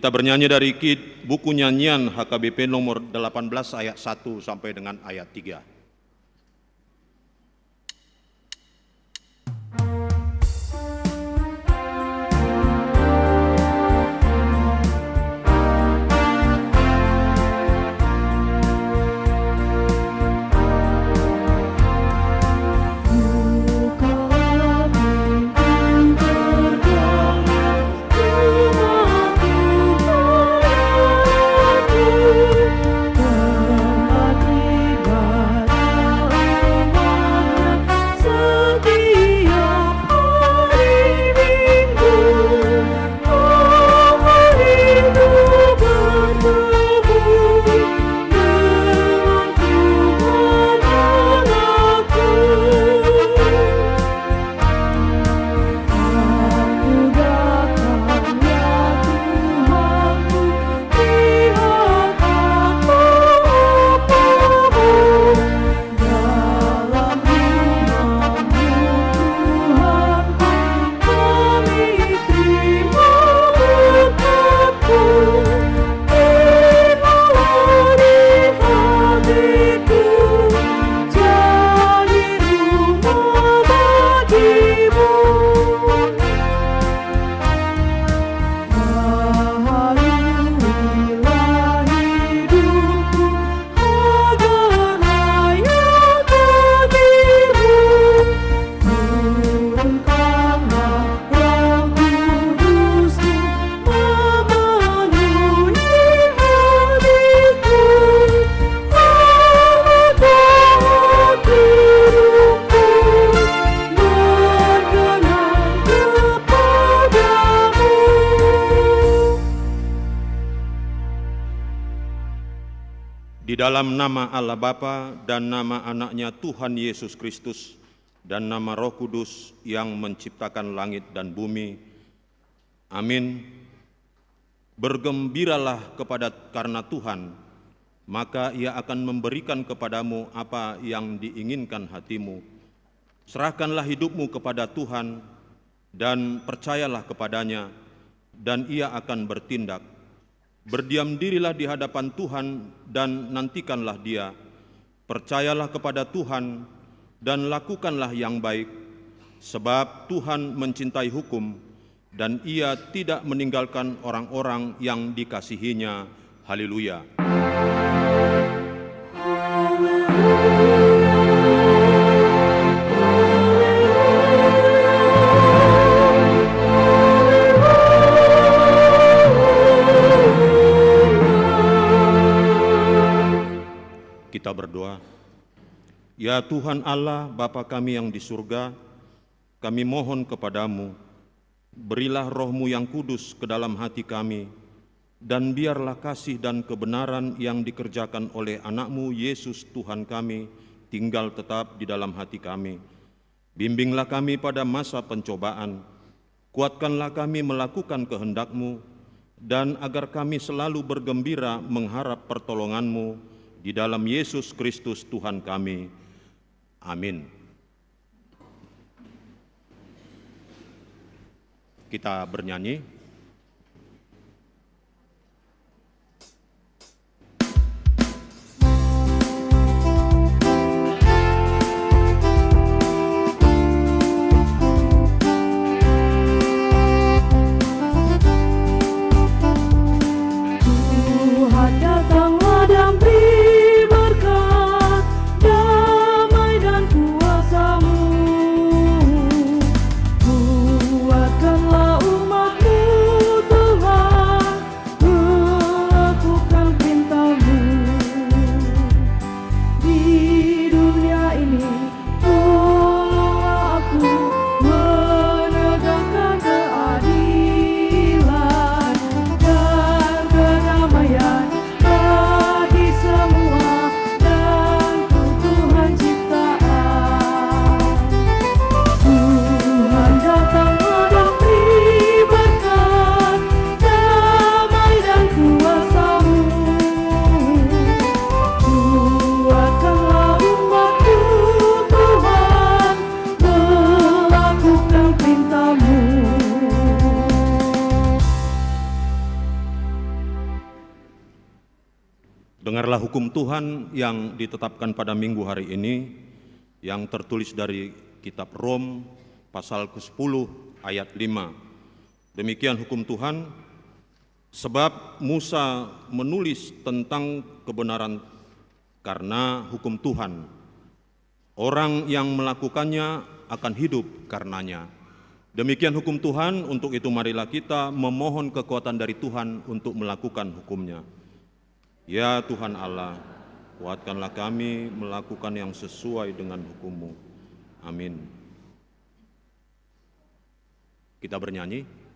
Kita bernyanyi dari buku nyanyian HKBP nomor 18 ayat 1 sampai dengan ayat 3. Di dalam nama Allah Bapa dan nama anaknya Tuhan Yesus Kristus dan nama Roh Kudus yang menciptakan langit dan bumi. Amin. Bergembiralah karena Tuhan, maka Ia akan memberikan kepadamu apa yang diinginkan hatimu. Serahkanlah hidupmu kepada Tuhan dan percayalah kepadanya, dan Ia akan bertindak. Berdiam dirilah di hadapan Tuhan dan nantikanlah Dia. Percayalah kepada Tuhan dan lakukanlah yang baik, sebab Tuhan mencintai hukum dan Ia tidak meninggalkan orang-orang yang dikasihinya. Haleluya. Kita berdoa. Ya Tuhan Allah, Bapa kami yang di surga, kami mohon kepadamu, berilah Roh-Mu yang kudus ke dalam hati kami, dan biarlah kasih dan kebenaran yang dikerjakan oleh anak-Mu Yesus Tuhan kami tinggal tetap di dalam hati kami. Bimbinglah kami pada masa pencobaan, kuatkanlah kami melakukan kehendak-Mu, dan agar kami selalu bergembira mengharap pertolongan-Mu, di dalam Yesus Kristus Tuhan kami. Amin. Kita bernyanyi. Kuatkanlah umat-Mu adalah hukum Tuhan yang ditetapkan pada minggu hari ini, yang tertulis dari kitab Rom pasal ke-10 ayat 5. Demikian hukum Tuhan, sebab Musa menulis tentang kebenaran karena hukum Tuhan. Orang yang melakukannya akan hidup karenanya. Demikian hukum Tuhan, untuk itu marilah kita memohon kekuatan dari Tuhan untuk melakukan hukumnya. Ya Tuhan Allah, kuatkanlah kami melakukan yang sesuai dengan hukum-Mu. Amin. Kita bernyanyi.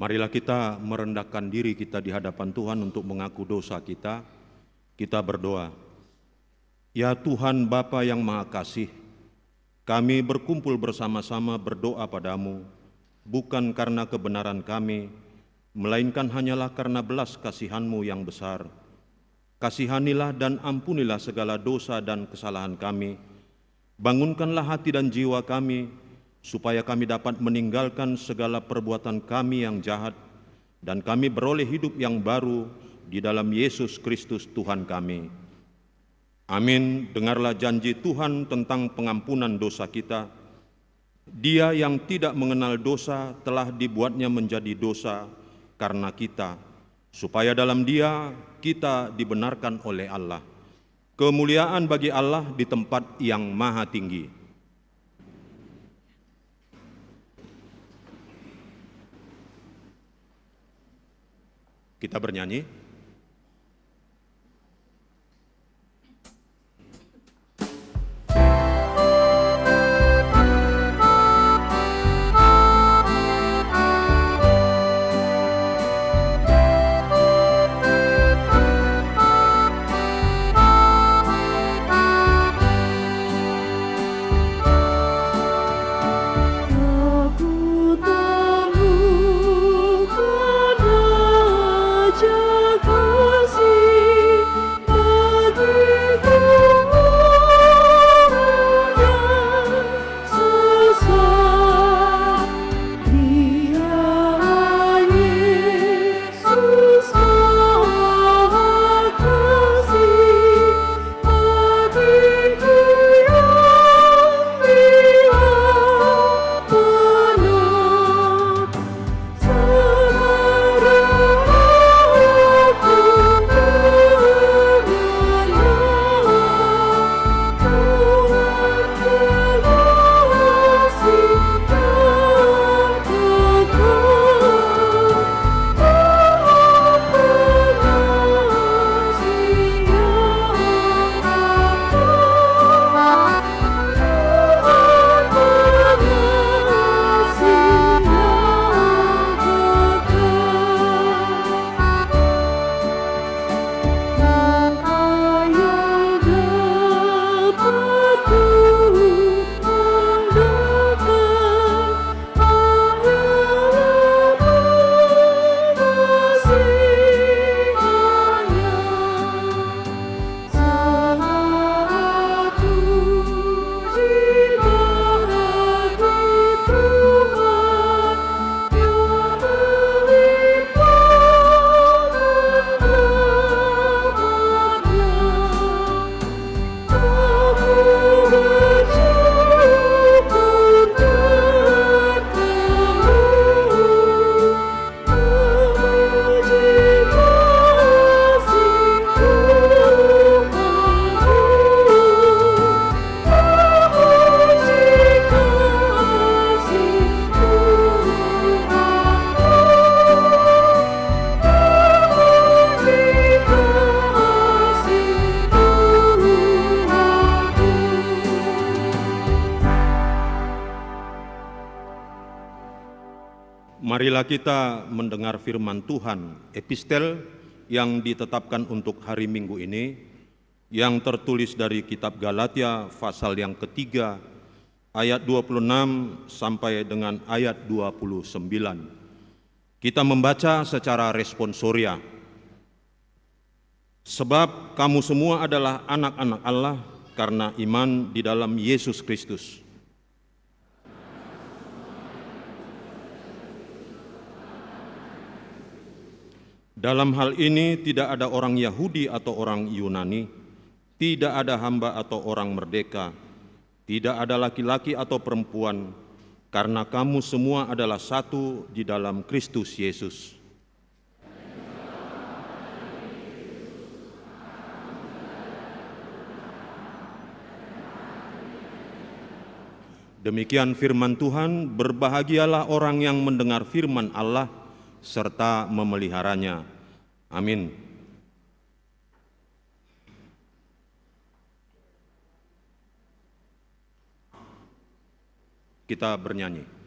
Marilah kita merendahkan diri kita di hadapan Tuhan untuk mengaku dosa kita. Kita berdoa. Ya Tuhan Bapa yang Maha Kasih, kami berkumpul bersama-sama berdoa padamu, bukan karena kebenaran kami, melainkan hanyalah karena belas kasihan-Mu yang besar. Kasihanilah dan ampunilah segala dosa dan kesalahan kami. Bangunkanlah hati dan jiwa kami, supaya kami dapat meninggalkan segala perbuatan kami yang jahat, dan kami beroleh hidup yang baru di dalam Yesus Kristus Tuhan kami. Amin. Dengarlah janji Tuhan tentang pengampunan dosa kita. Dia yang tidak mengenal dosa telah dibuatnya menjadi dosa karena kita, supaya dalam Dia kita dibenarkan oleh Allah. Kemuliaan bagi Allah di tempat yang maha tinggi. Kita bernyanyi. Aku temukan raja Marilah kita mendengar firman Tuhan, epistel yang ditetapkan untuk hari Minggu ini, yang tertulis dari kitab Galatia pasal yang ketiga, ayat 26 sampai dengan ayat 29. Kita membaca secara responsoria. Sebab kamu semua adalah anak-anak Allah karena iman di dalam Yesus Kristus. Dalam hal ini tidak ada orang Yahudi atau orang Yunani, tidak ada hamba atau orang merdeka, tidak ada laki-laki atau perempuan, karena kamu semua adalah satu di dalam Kristus Yesus. Demikian firman Tuhan, berbahagialah orang yang mendengar firman Allah serta memeliharanya. Amin. Kita bernyanyi.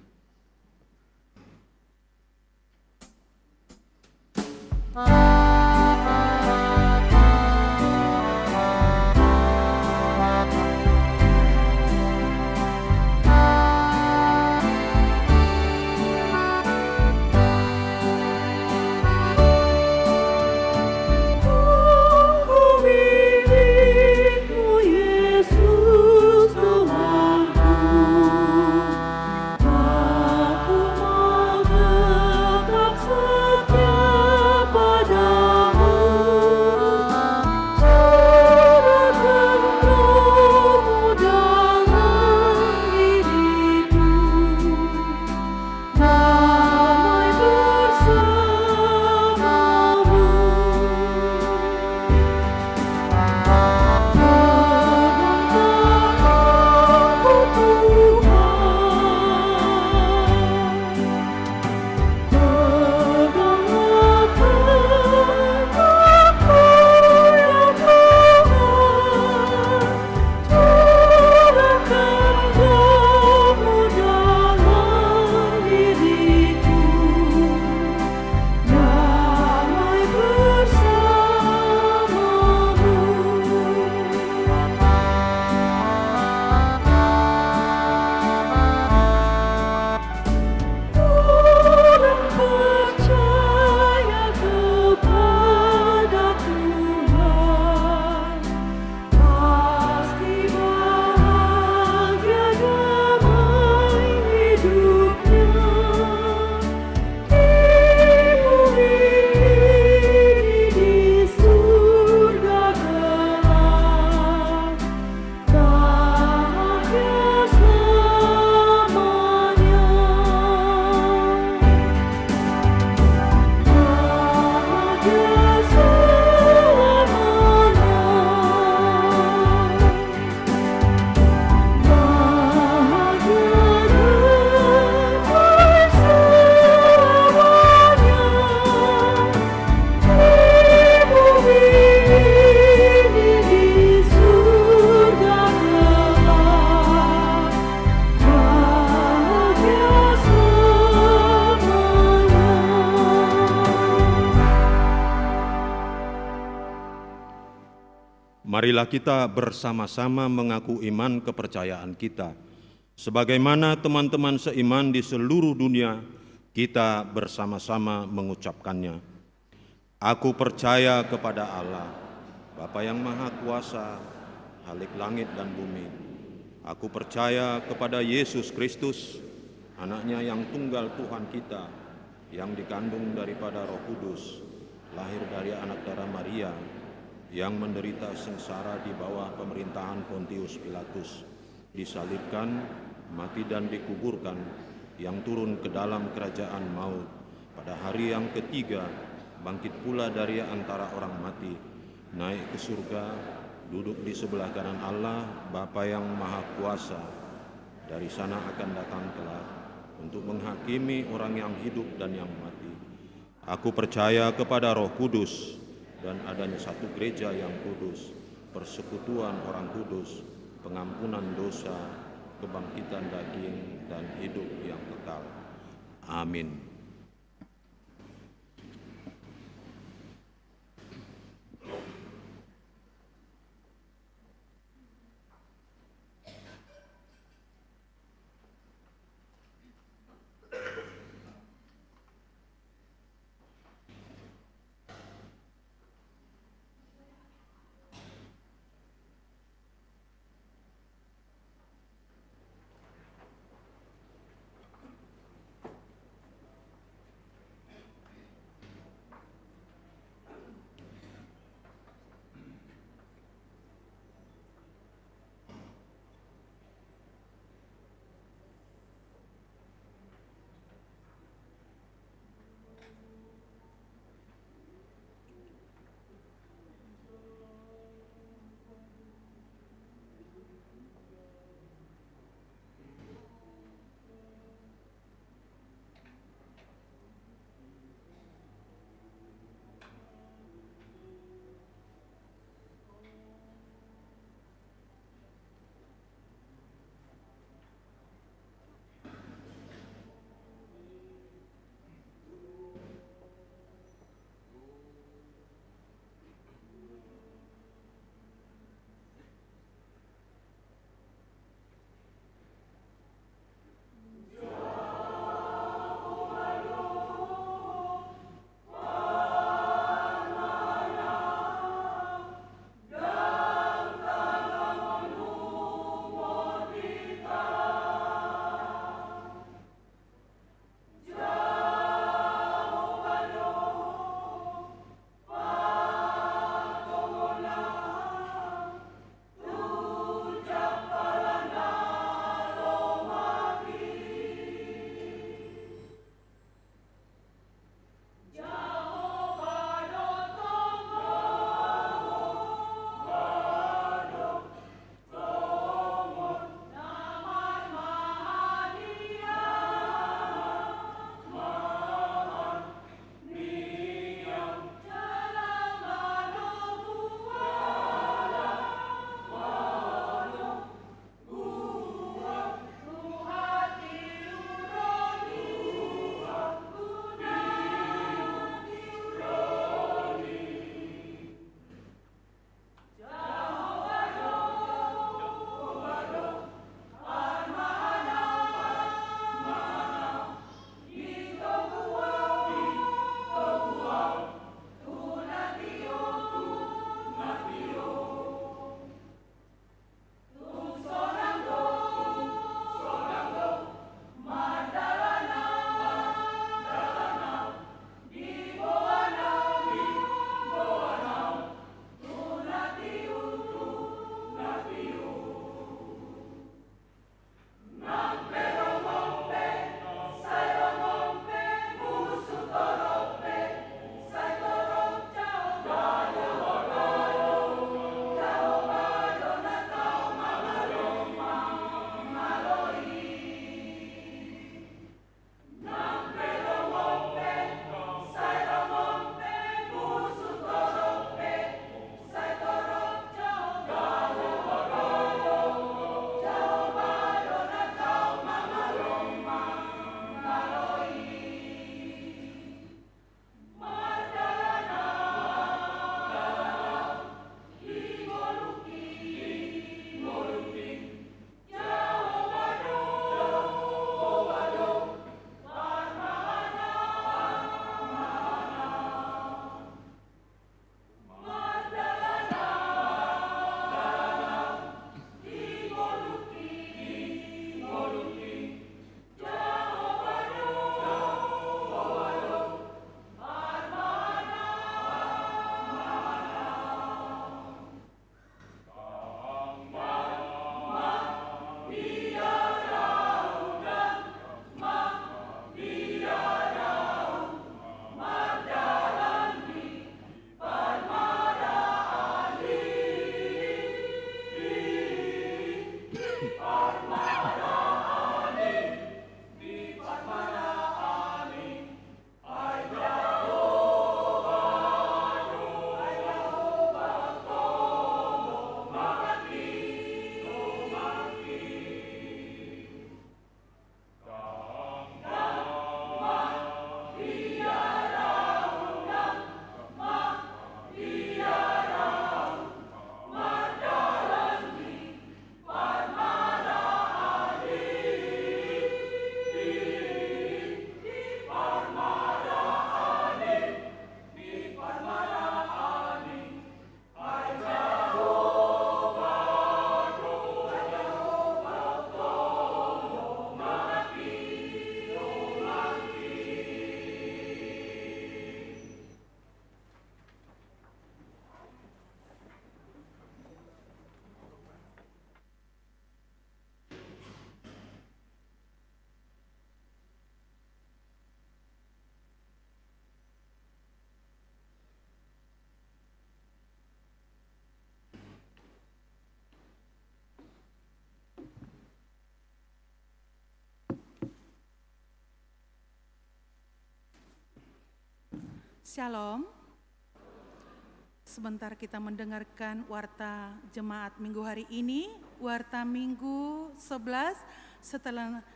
Marilah kita bersama-sama mengaku iman kepercayaan kita. Sebagaimana teman-teman seiman di seluruh dunia, kita bersama-sama mengucapkannya. Aku percaya kepada Allah, Bapa yang Maha Kuasa, Halik langit dan bumi. Aku percaya kepada Yesus Kristus, Anaknya yang tunggal Tuhan kita, yang dikandung daripada Roh Kudus, lahir dari anak darah Maria, yang menderita sengsara di bawah pemerintahan Pontius Pilatus, disalibkan, mati dan dikuburkan, yang turun ke dalam kerajaan maut, pada hari yang ketiga bangkit pula dari antara orang mati, naik ke surga, duduk di sebelah kanan Allah, Bapa yang Maha Kuasa. Dari sana akan datang kelak untuk menghakimi orang yang hidup dan yang mati. Aku percaya kepada Roh Kudus, dan adanya satu gereja yang kudus, persekutuan orang kudus, pengampunan dosa, kebangkitan daging, dan hidup yang kekal. Amin. Shalom. Sebentar kita mendengarkan warta jemaat minggu hari ini, warta minggu 11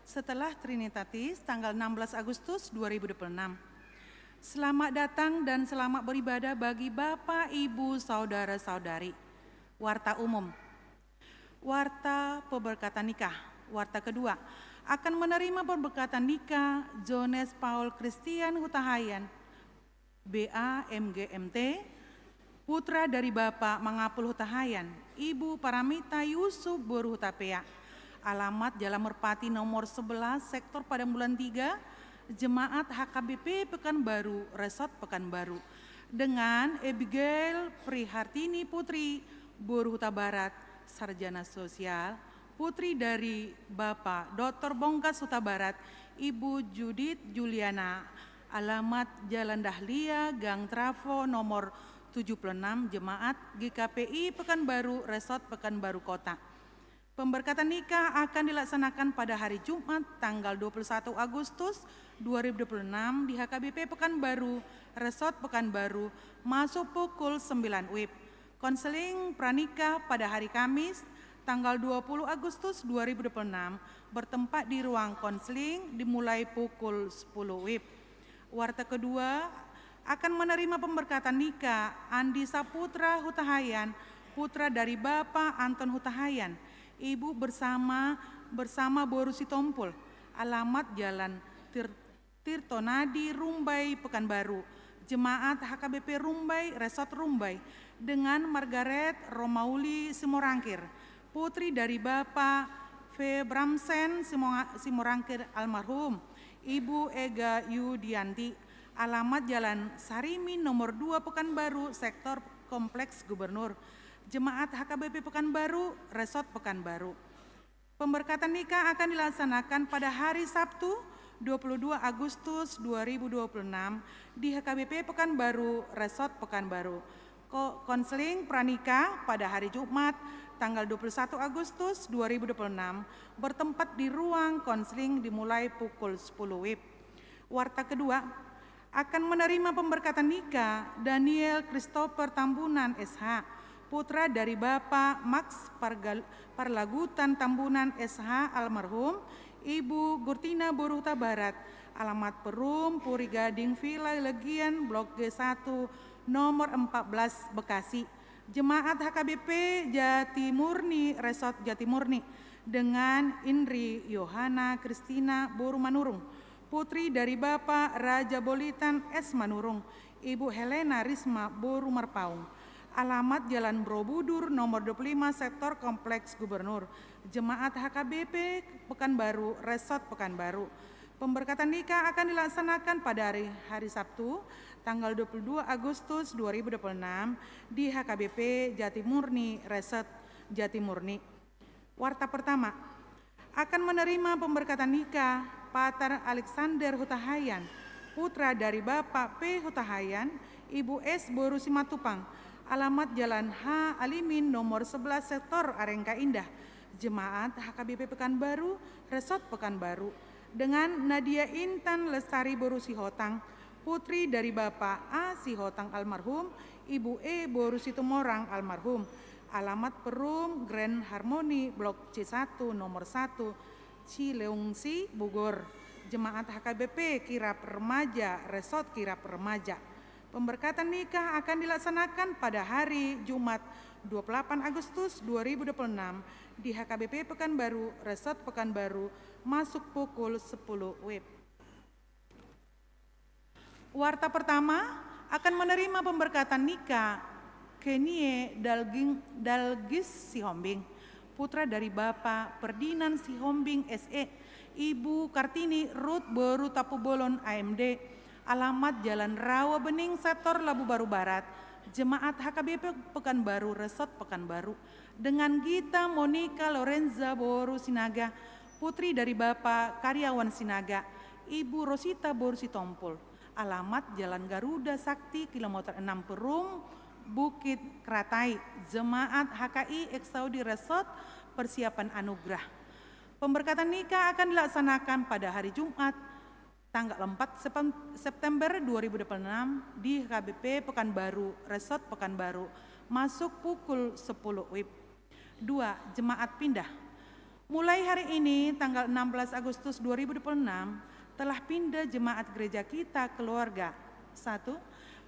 setelah Trinitatis tanggal 16 Agustus 2026. Selamat datang dan selamat beribadah bagi Bapak, Ibu, Saudara-saudari. Warta umum. Warta pemberkatan nikah. Warta kedua, akan menerima pemberkatan nikah Jones Paul Christian Hutahayan, BA MGMT, putra dari Bapak Mangapul Hutahayan, Ibu Paramita Yusuf Boru Hutapea, alamat Jalan Merpati nomor 11, sektor Padambulan 3, Jemaat HKBP Pekanbaru, Resort Pekanbaru, dengan Abigail Prihartini Putri Boru Huta Barat, Sarjana Sosial, putri dari Bapak Dr. Bongkas Huta Barat, Ibu Judith Juliana, alamat Jalan Dahlia, Gang Trafo nomor 76, Jemaat GKPI Pekanbaru, Resort Pekanbaru Kota. Pemberkatan nikah akan dilaksanakan pada hari Jumat tanggal 21 Agustus 2026 di HKBP Pekanbaru, Resort Pekanbaru, masuk pukul 9 WIB. Konseling pranikah pada hari Kamis tanggal 20 Agustus 2026 bertempat di ruang konseling dimulai pukul 10 WIB. Warta kedua, akan menerima pemberkatan nikah Andi Saputra Hutahayan, putra dari Bapak Anton Hutahayan, Ibu bersama Boru Sitompul, alamat Jalan Tirtonadi Rumbai Pekanbaru, Jemaat HKBP Rumbai, Resort Rumbai, dengan Margaret Romauli Simorangkir, putri dari Bapak V. Bramsen Simorangkir almarhum, Ibu Ega Yudianti, alamat Jalan Sarimi nomor 2 Pekanbaru, sektor Kompleks Gubernur, Jemaat HKBP Pekanbaru, Resort Pekanbaru. Pemberkatan nikah akan dilaksanakan pada hari Sabtu 22 Agustus 2026 di HKBP Pekanbaru, Resort Pekanbaru. Konseling pranikah pada hari Jumat tanggal 21 Agustus 2026 bertempat di ruang konseling dimulai pukul 10 WIB. Warta kedua, akan menerima pemberkatan nikah Daniel Christopher Tambunan SH, putra dari Bapak Max Parlagutan Tambunan SH almarhum, Ibu Gurtina Boru Huta Barat, alamat Perum Puri Gading Villa Legian Blok G1 nomor 14 Bekasi, Jemaat HKBP Jatimurni, Resort Jatimurni, dengan Indri Yohana Kristina Boru Manurung, putri dari Bapak Raja Bolitan S. Manurung, Ibu Helena Risma Boru Marpaung, alamat Jalan Borobudur nomor 25 sektor Kompleks Gubernur, Jemaat HKBP Pekanbaru, Resort Pekanbaru. Pemberkatan nikah akan dilaksanakan pada hari Sabtu tanggal 22 Agustus 2026 di HKBP Jatimurni, Resort Jatimurni. Warta pertama, akan menerima pemberkatan nikah Patar Alexander Hutahayan, putra dari Bapak P. Hutahayan, Ibu S. Boru Simatupang, alamat Jalan H. Alimin nomor 11 sektor Arengka Indah, Jemaat HKBP Pekanbaru, Resort Pekanbaru, dengan Nadia Intan Lestari Boru Sihotang, putri dari Bapak A. Sihotang almarhum, Ibu E. Boru Situmorang almarhum, alamat Perum Grand Harmony Blok C1 nomor 1 Cileungsi, Bogor, Jemaat HKBP Kirap Remaja, Resort Kirap Remaja. Pemberkatan nikah akan dilaksanakan pada hari Jumat 28 Agustus 2026 di HKBP Pekanbaru, Resort Pekanbaru, masuk pukul 10 WIB. Warta pertama, akan menerima pemberkatan nikah Kenie Dalgis Sihombing, putra dari Bapak Perdinan Sihombing SE, Ibu Kartini Ruth Boru Tapubolon AMD, alamat Jalan Rawa Bening sektor Labu Baru Barat, Jemaat HKBP Pekanbaru, Resort Pekanbaru, dengan Gita Monica Lorenza Boru Sinaga, putri dari Bapak Karyawan Sinaga, Ibu Rosita Boru Sitompul, alamat Jalan Garuda Sakti kilometer 6 Perum, Bukit Kratai, Jemaat HKI Eksaudi Resort Persiapan Anugerah. Pemberkatan nikah akan dilaksanakan pada hari Jumat tanggal 4 September 2026 di HKBP Pekanbaru, Resort Pekanbaru, masuk pukul 10 WIB. 2. Jemaat pindah. Mulai hari ini tanggal 16 Agustus 2026 telah pindah jemaat gereja kita keluarga. 1.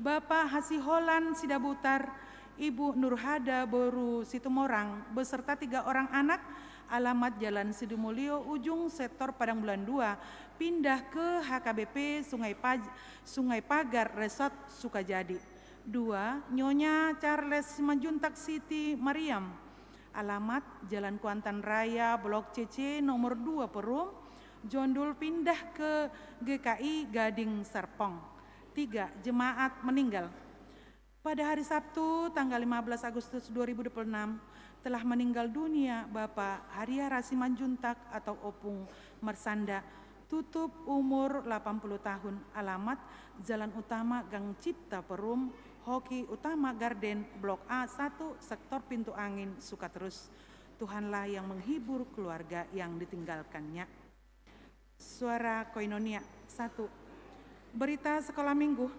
Bapak Hasiholan Sidabutar, Ibu Nurhada Boru Situmorang beserta 3 orang anak, alamat Jalan Sidumulyo, ujung sektor Padang Bulan 2, pindah ke HKBP Sungai Pagar Resort Sukajadi. 2. Nyonya Charles Simanjuntak Siti Mariam, alamat Jalan Kuantan Raya, Blok CC nomor 2 Perum, Jondul, pindah ke GKI Gading Serpong. 3. Jemaat meninggal. Pada hari Sabtu tanggal 15 Agustus 2026 telah meninggal dunia Bapak Hariara Simanjuntak atau Opung Mersanda, tutup umur 80 tahun, alamat Jalan Utama Gang Cipta Perum, Hoki Utama Garden, Blok A1, Sektor Pintu Angin, Sukaterus. Tuhanlah yang menghibur keluarga yang ditinggalkannya. Suara Koinonia. 1. Berita sekolah minggu.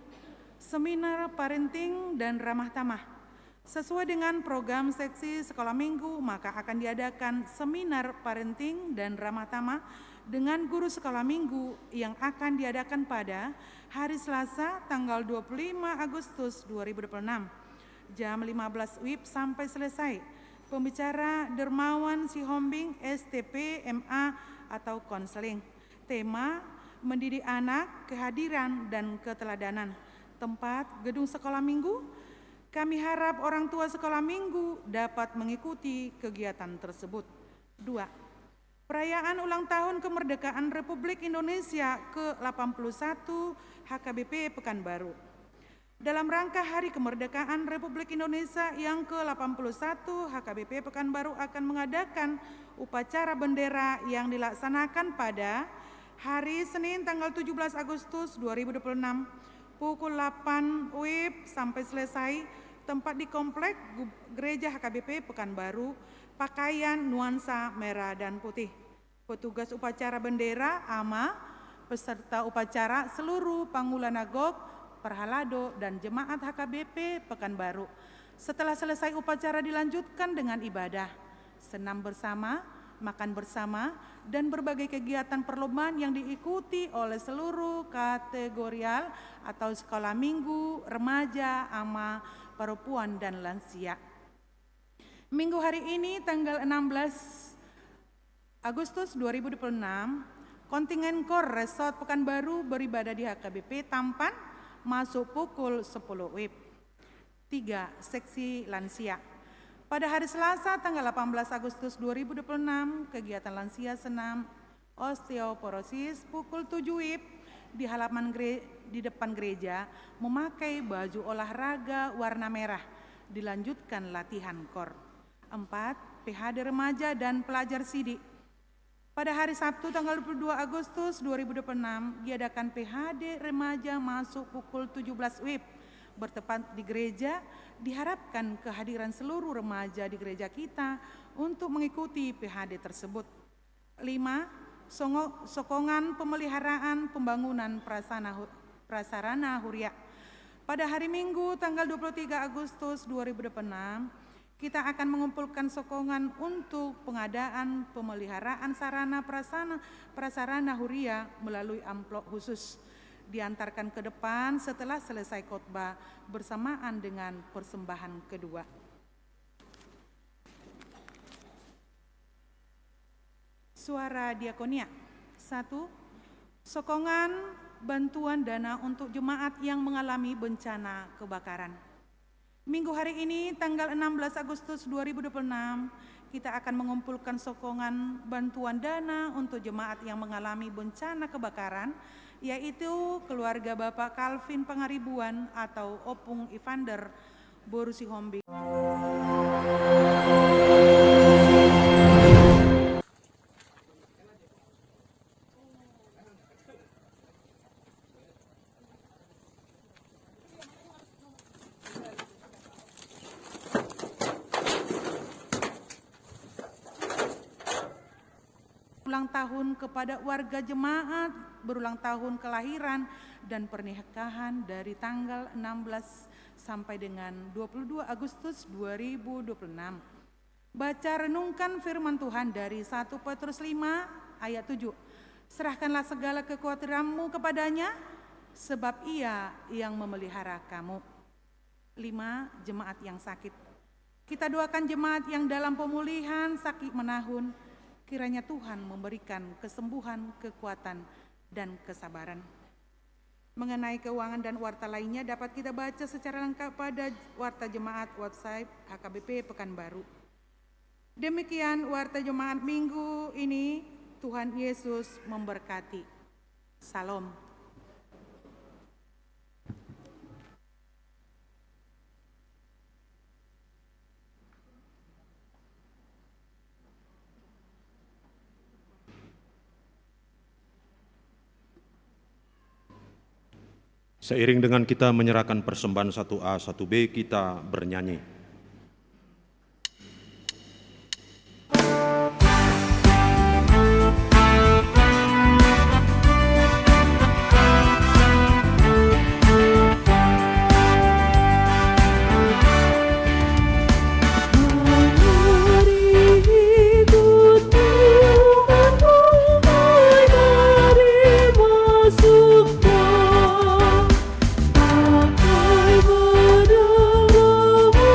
Seminar parenting dan ramah tamah. Sesuai dengan program seksi sekolah minggu, maka akan diadakan seminar parenting dan ramah tamah dengan guru sekolah minggu yang akan diadakan pada hari Selasa tanggal 25 Agustus 2026 jam 15 WIB sampai selesai. Pembicara Dermawan Sihombing STP MA atau konseling. Tema mendidik anak, kehadiran dan keteladanan. Tempat gedung sekolah minggu. Kami harap orang tua sekolah minggu dapat mengikuti kegiatan tersebut. 2. Perayaan ulang tahun kemerdekaan Republik Indonesia ke-81 HKBP Pekanbaru. Dalam rangka Hari Kemerdekaan Republik Indonesia yang ke-81, HKBP Pekanbaru akan mengadakan upacara bendera yang dilaksanakan pada hari Senin tanggal 17 Agustus 2026 pukul 8 WIB sampai selesai. Tempat di Komplek Gereja HKBP Pekanbaru, pakaian nuansa merah dan putih. Petugas upacara bendera AMA, peserta upacara seluruh Panggulana Gog, Perhalado dan jemaat HKBP Pekanbaru. Setelah selesai upacara dilanjutkan dengan ibadah, senam bersama, makan bersama, dan berbagai kegiatan perlombaan yang diikuti oleh seluruh kategorial atau sekolah minggu, remaja, AMA, perempuan dan lansia. Minggu hari ini tanggal 16 Agustus 2026, kontingen KOR Resort Pekanbaru beribadah di HKBP Tampan masuk pukul 10 WIB. 3. Seksi lansia. Pada hari Selasa tanggal 18 Agustus 2026, kegiatan lansia senam osteoporosis pukul 7 WIB di halaman di depan gereja memakai baju olahraga warna merah, dilanjutkan latihan KOR. 4. PHD remaja dan pelajar sidik. Pada hari Sabtu tanggal 22 Agustus 2026 diadakan PHD remaja masuk pukul 17 WIB. Bertepat di gereja, diharapkan kehadiran seluruh remaja di gereja kita untuk mengikuti PHD tersebut. 5. Sokongan pemeliharaan pembangunan prasarana huria. Pada hari Minggu tanggal 23 Agustus 2026, kita akan mengumpulkan sokongan untuk pengadaan pemeliharaan sarana prasarana huria melalui amplop khusus. Diantarkan ke depan setelah selesai khotbah bersamaan dengan persembahan kedua. Suara diakonia. 1. Sokongan bantuan dana untuk jemaat yang mengalami bencana kebakaran. Minggu hari ini tanggal 16 Agustus 2026 kita akan mengumpulkan sokongan bantuan dana untuk jemaat yang mengalami bencana kebakaran, yaitu keluarga Bapak Calvin Pangaribuan atau Opung Evander Boru Sihombing. ulang tahun kepada warga jemaat berulang tahun kelahiran dan pernikahan dari tanggal 16 sampai dengan 22 Agustus 2026. Baca renungkan firman Tuhan dari 1 Petrus 5 ayat 7. Serahkanlah segala kekhawatiranmu kepadanya, sebab ia yang memelihara kamu. 5. Jemaat yang sakit. Kita doakan jemaat yang dalam pemulihan sakit menahun, kiranya Tuhan memberikan kesembuhan, kekuatan, dan kesabaran. Mengenai keuangan dan warta lainnya dapat kita baca secara lengkap pada warta jemaat website HKBP Pekanbaru. Demikian warta jemaat minggu ini. Tuhan Yesus memberkati. Salam. Seiring dengan kita menyerahkan persembahan 1A, 1B, kita bernyanyi. Pakai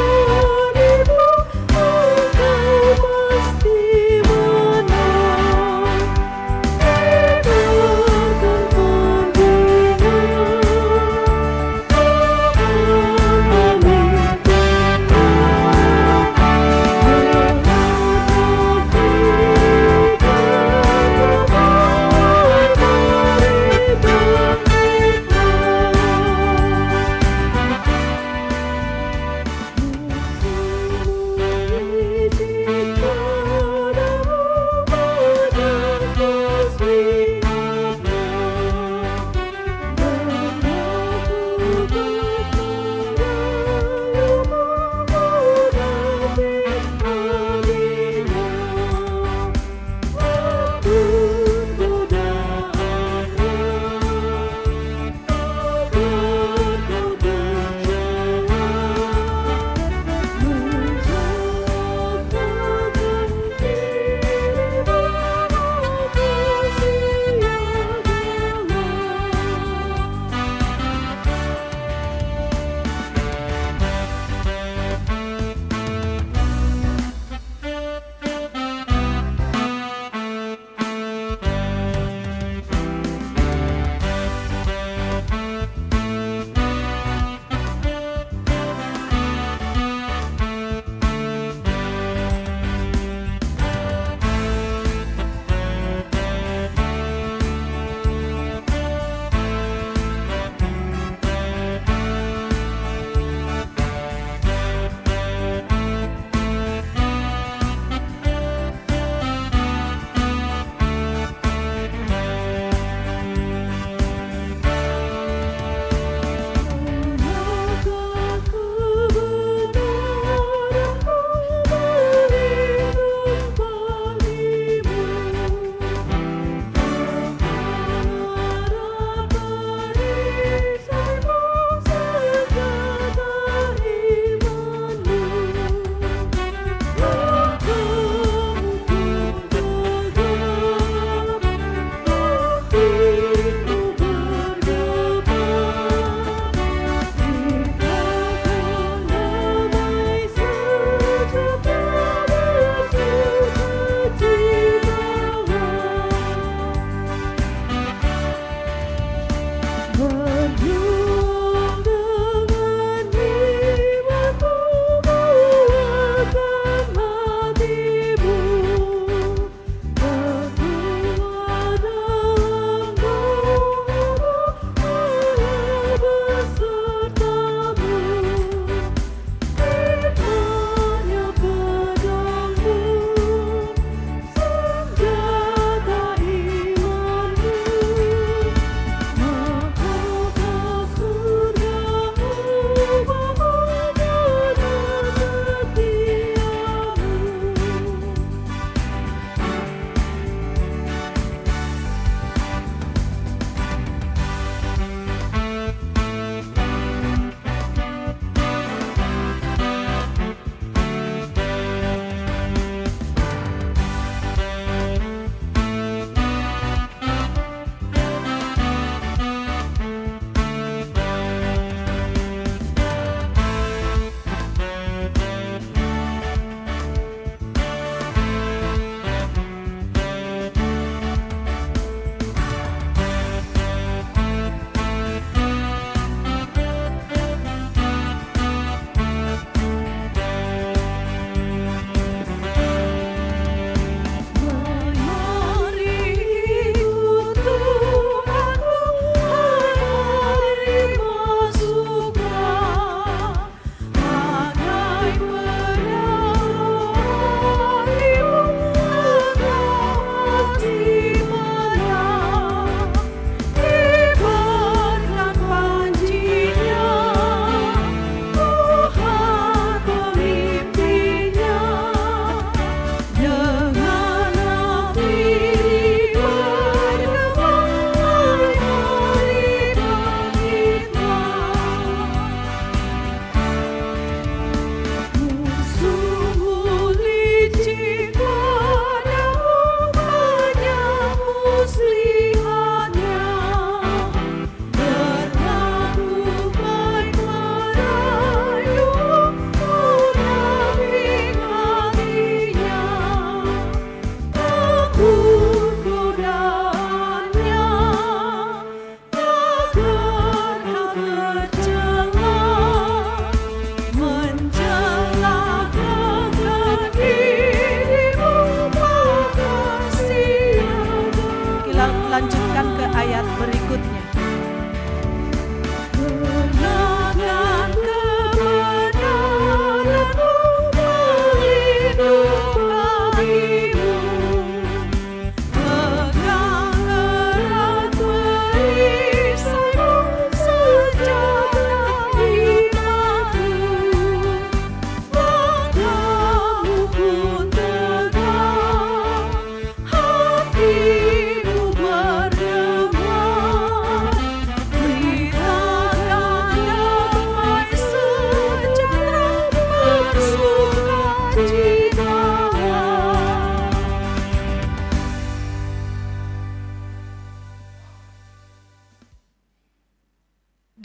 pada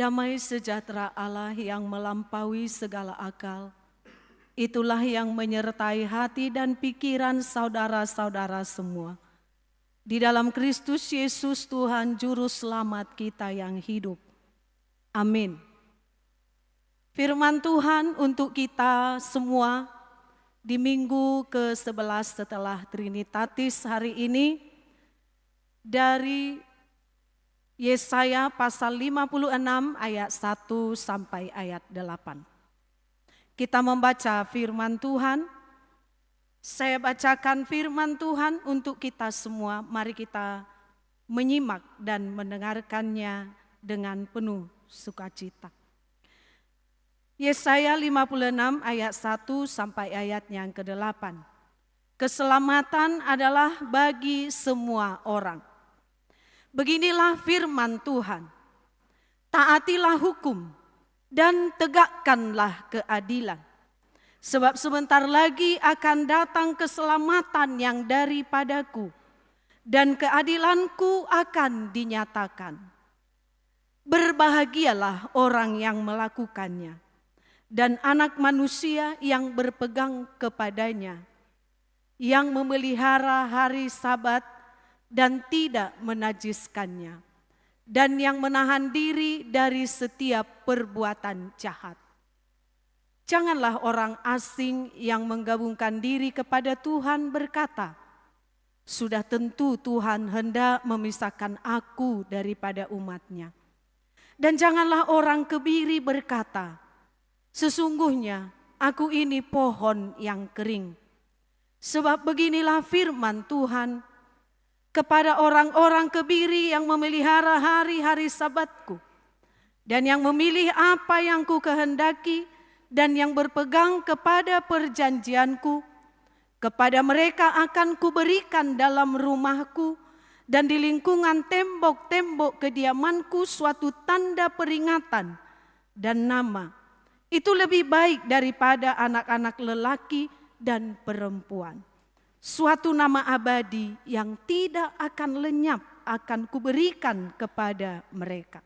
damai sejahtera Allah yang melampaui segala akal, itulah yang menyertai hati dan pikiran saudara-saudara semua. Di dalam Kristus Yesus Tuhan Juru Selamat kita yang hidup. Amin. Firman Tuhan untuk kita semua di minggu ke-11 setelah Trinitatis hari ini dari Yesaya pasal 56 ayat 1 sampai ayat 8. Kita membaca firman Tuhan. Saya bacakan firman Tuhan untuk kita semua. Mari kita menyimak dan mendengarkannya dengan penuh sukacita. Yesaya 56 ayat 1 sampai ayat yang ke-8. Keselamatan adalah bagi semua orang. Beginilah firman Tuhan. Taatilah hukum dan tegakkanlah keadilan. Sebab sebentar lagi akan datang keselamatan yang daripadaku dan keadilanku akan dinyatakan. Berbahagialah orang yang melakukannya dan anak manusia yang berpegang kepadanya, yang memelihara hari Sabat dan tidak menajiskannya, dan yang menahan diri dari setiap perbuatan jahat. Janganlah orang asing yang menggabungkan diri kepada Tuhan berkata, sudah tentu Tuhan hendak memisahkan aku daripada umatnya. Dan janganlah orang kebiri berkata, sesungguhnya aku ini pohon yang kering. Sebab beginilah firman Tuhan kepada orang-orang kebiri yang memelihara hari-hari Sabatku dan yang memilih apa yang ku kehendaki dan yang berpegang kepada perjanjianku, kepada mereka akan kuberikan dalam rumahku dan di lingkungan tembok-tembok kediamanku suatu tanda peringatan dan nama. Itu lebih baik daripada anak-anak lelaki dan perempuan. Suatu nama abadi yang tidak akan lenyap akan kuberikan kepada mereka.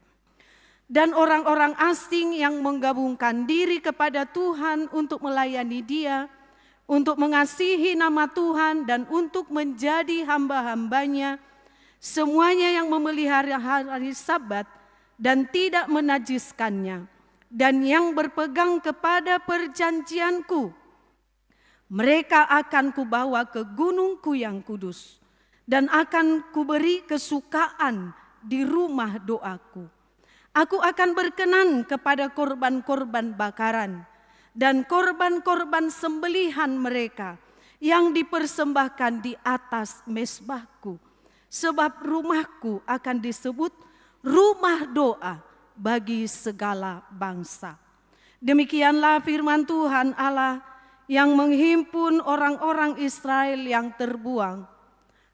Dan orang-orang asing yang menggabungkan diri kepada Tuhan untuk melayani Dia, untuk mengasihi nama Tuhan dan untuk menjadi hamba-hambanya, semuanya yang memelihara hari Sabat dan tidak menajiskannya, dan yang berpegang kepada perjanjianku, mereka akan kubawa ke gunungku yang kudus dan akan kuberi kesukaan di rumah doaku. Aku akan berkenan kepada korban-korban bakaran dan korban-korban sembelihan mereka yang dipersembahkan di atas mezbahku. Sebab rumahku akan disebut rumah doa bagi segala bangsa. Demikianlah firman Tuhan Allah yang menghimpun orang-orang Israel yang terbuang.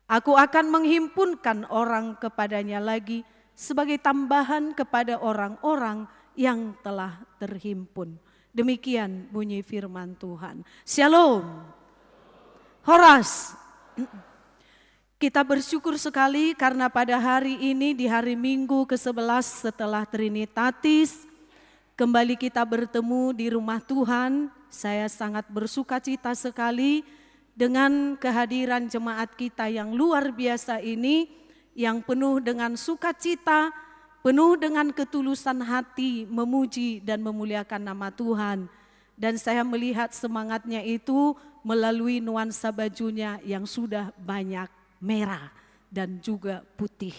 Aku akan menghimpunkan orang kepadanya lagi sebagai tambahan kepada orang-orang yang telah terhimpun. Demikian bunyi firman Tuhan. Shalom. Horas. Kita bersyukur sekali karena pada hari ini di hari Minggu ke-11 setelah Trinitatis kembali kita bertemu di rumah Tuhan. Saya sangat bersukacita sekali dengan kehadiran jemaat kita yang luar biasa ini yang penuh dengan sukacita, penuh dengan ketulusan hati memuji dan memuliakan nama Tuhan. Dan saya melihat semangatnya itu melalui nuansa bajunya yang sudah banyak merah dan juga putih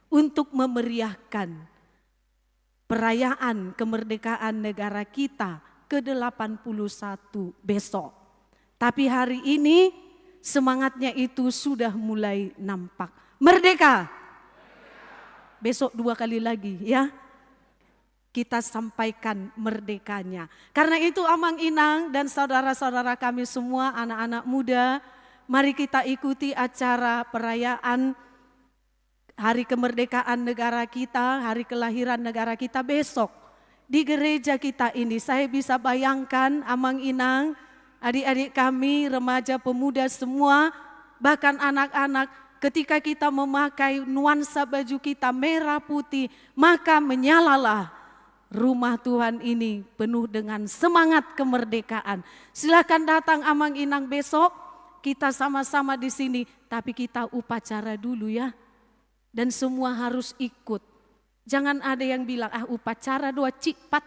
untuk memeriahkan perayaan kemerdekaan negara kita ke-81 besok. Tapi hari ini semangatnya itu sudah mulai nampak. Merdeka! Besok 2 kali lagi ya. Kita sampaikan merdekanya. Karena itu Amang Inang dan saudara-saudara kami semua anak-anak muda, mari kita ikuti acara perayaan hari kemerdekaan negara kita, hari kelahiran negara kita besok. Di gereja kita ini saya bisa bayangkan Amang Inang, adik-adik kami, remaja pemuda semua, bahkan anak-anak ketika kita memakai nuansa baju kita merah putih, maka menyalalah rumah Tuhan ini penuh dengan semangat kemerdekaan. Silakan datang Amang Inang besok, kita sama-sama di sini, tapi kita upacara dulu ya. Dan semua harus ikut. Jangan ada yang bilang, upacara doa cipat,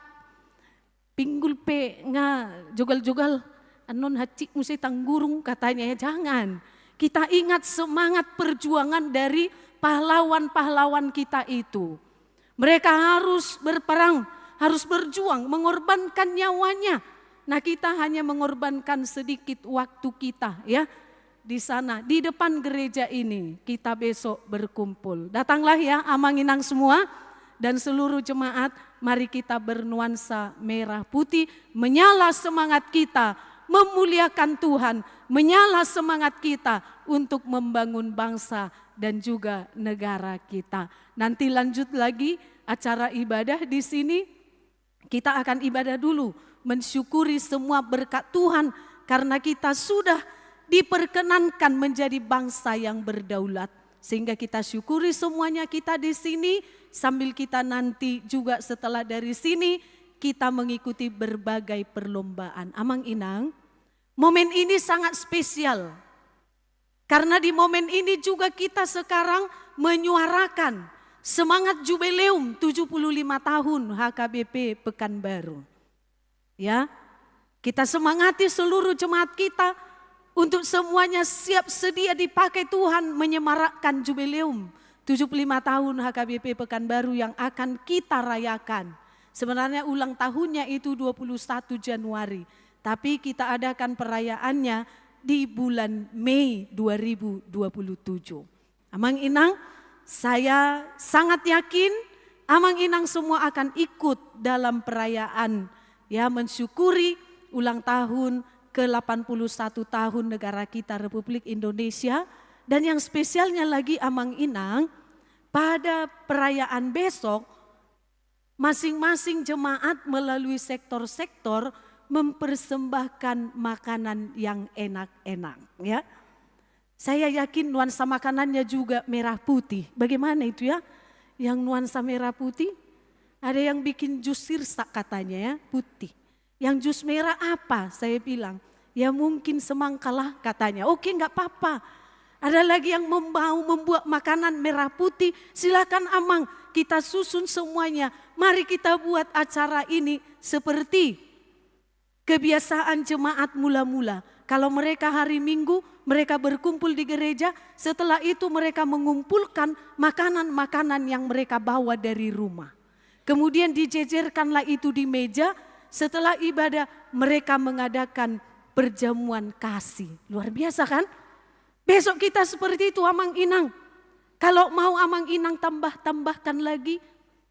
pinggul pe nga jogal-jogal, anon hacik musi tanggurung katanya ya, jangan. Kita ingat semangat perjuangan dari pahlawan-pahlawan kita itu. Mereka harus berperang, harus berjuang, mengorbankan nyawanya. Nah kita hanya mengorbankan sedikit waktu kita ya. Di sana, di depan gereja ini kita besok berkumpul. Datanglah ya Amang Inang semua dan seluruh jemaat, mari kita bernuansa merah putih, menyala semangat kita, memuliakan Tuhan, menyala semangat kita untuk membangun bangsa dan juga negara kita. Nanti lanjut lagi acara ibadah di sini. Kita akan ibadah dulu, mensyukuri semua berkat Tuhan karena kita sudah diperkenankan menjadi bangsa yang berdaulat. Sehingga kita syukuri semuanya kita di sini sambil kita nanti juga setelah dari sini kita mengikuti berbagai perlombaan. Amang Inang, momen ini sangat spesial. Karena di momen ini juga kita sekarang menyuarakan semangat jubileum 75 tahun HKBP Pekanbaru. Ya, kita semangati seluruh jemaat kita untuk semuanya siap sedia dipakai Tuhan menyemarakkan jubileum 75 tahun HKBP Pekanbaru yang akan kita rayakan. Sebenarnya ulang tahunnya itu 21 Januari, tapi kita adakan perayaannya di bulan Mei 2027. Amang Inang, saya sangat yakin Amang Inang semua akan ikut dalam perayaan ya, mensyukuri ulang tahun ke-81 tahun negara kita Republik Indonesia. Dan yang spesialnya lagi Amang Inang, pada perayaan besok masing-masing jemaat melalui sektor-sektor mempersembahkan makanan yang enak-enak ya. Saya yakin nuansa makanannya juga merah putih. Bagaimana itu ya? Yang nuansa merah putih, ada yang bikin jus sirsak katanya ya, putih. Yang jus merah apa? Saya bilang, ya mungkin semangkalah katanya. Oke, enggak apa-apa. Ada lagi yang mau membuat makanan merah putih, silakan Amang, kita susun semuanya. Mari kita buat acara ini seperti kebiasaan jemaat mula-mula. Kalau mereka hari Minggu, mereka berkumpul di gereja, setelah itu mereka mengumpulkan makanan-makanan yang mereka bawa dari rumah. Kemudian dijejerkanlah itu di meja, setelah ibadah mereka mengadakan perjamuan kasih. Luar biasa kan? Besok kita seperti itu Amang Inang. Kalau mau Amang Inang tambahkan lagi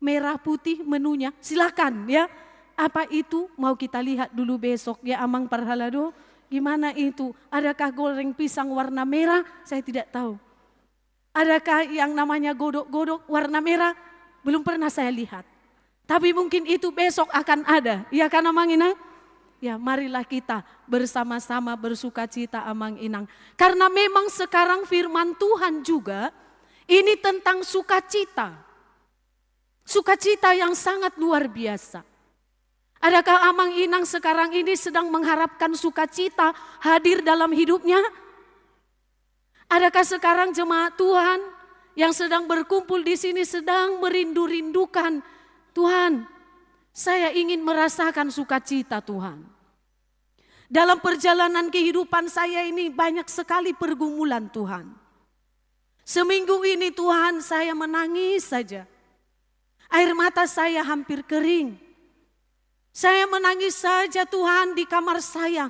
merah putih menunya, silakan ya. Apa itu? Mau kita lihat dulu besok ya Amang Parhalado. Gimana itu? Adakah goreng pisang warna merah? Saya tidak tahu. Adakah yang namanya godok-godok warna merah? Belum pernah saya lihat. Tapi mungkin itu besok akan ada. Iya kan Amang Inang? Ya marilah kita bersama-sama bersukacita Amang Inang. Karena memang sekarang firman Tuhan juga ini tentang sukacita. Sukacita yang sangat luar biasa. Adakah Amang Inang sekarang ini sedang mengharapkan sukacita hadir dalam hidupnya? Adakah sekarang jemaat Tuhan yang sedang berkumpul di sini sedang merindu-rindukan, Tuhan, saya ingin merasakan sukacita Tuhan. Dalam perjalanan kehidupan saya ini banyak sekali pergumulan Tuhan. Seminggu ini Tuhan saya menangis saja. Air mata saya hampir kering. Saya menangis saja Tuhan di kamar saya.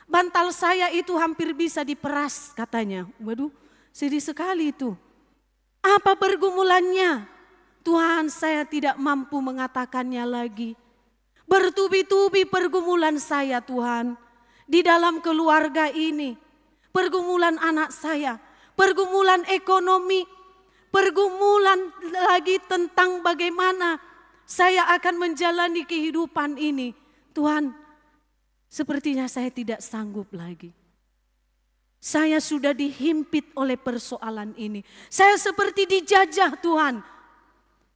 Bantal saya itu hampir bisa diperas katanya. Waduh, sedih sekali itu. Apa pergumulannya? Tuhan, saya tidak mampu mengatakannya lagi. Bertubi-tubi pergumulan saya Tuhan. Di dalam keluarga ini. Pergumulan anak saya. Pergumulan ekonomi. Pergumulan lagi tentang bagaimana saya akan menjalani kehidupan ini. Tuhan, sepertinya saya tidak sanggup lagi. Saya sudah dihimpit oleh persoalan ini. Saya seperti dijajah Tuhan.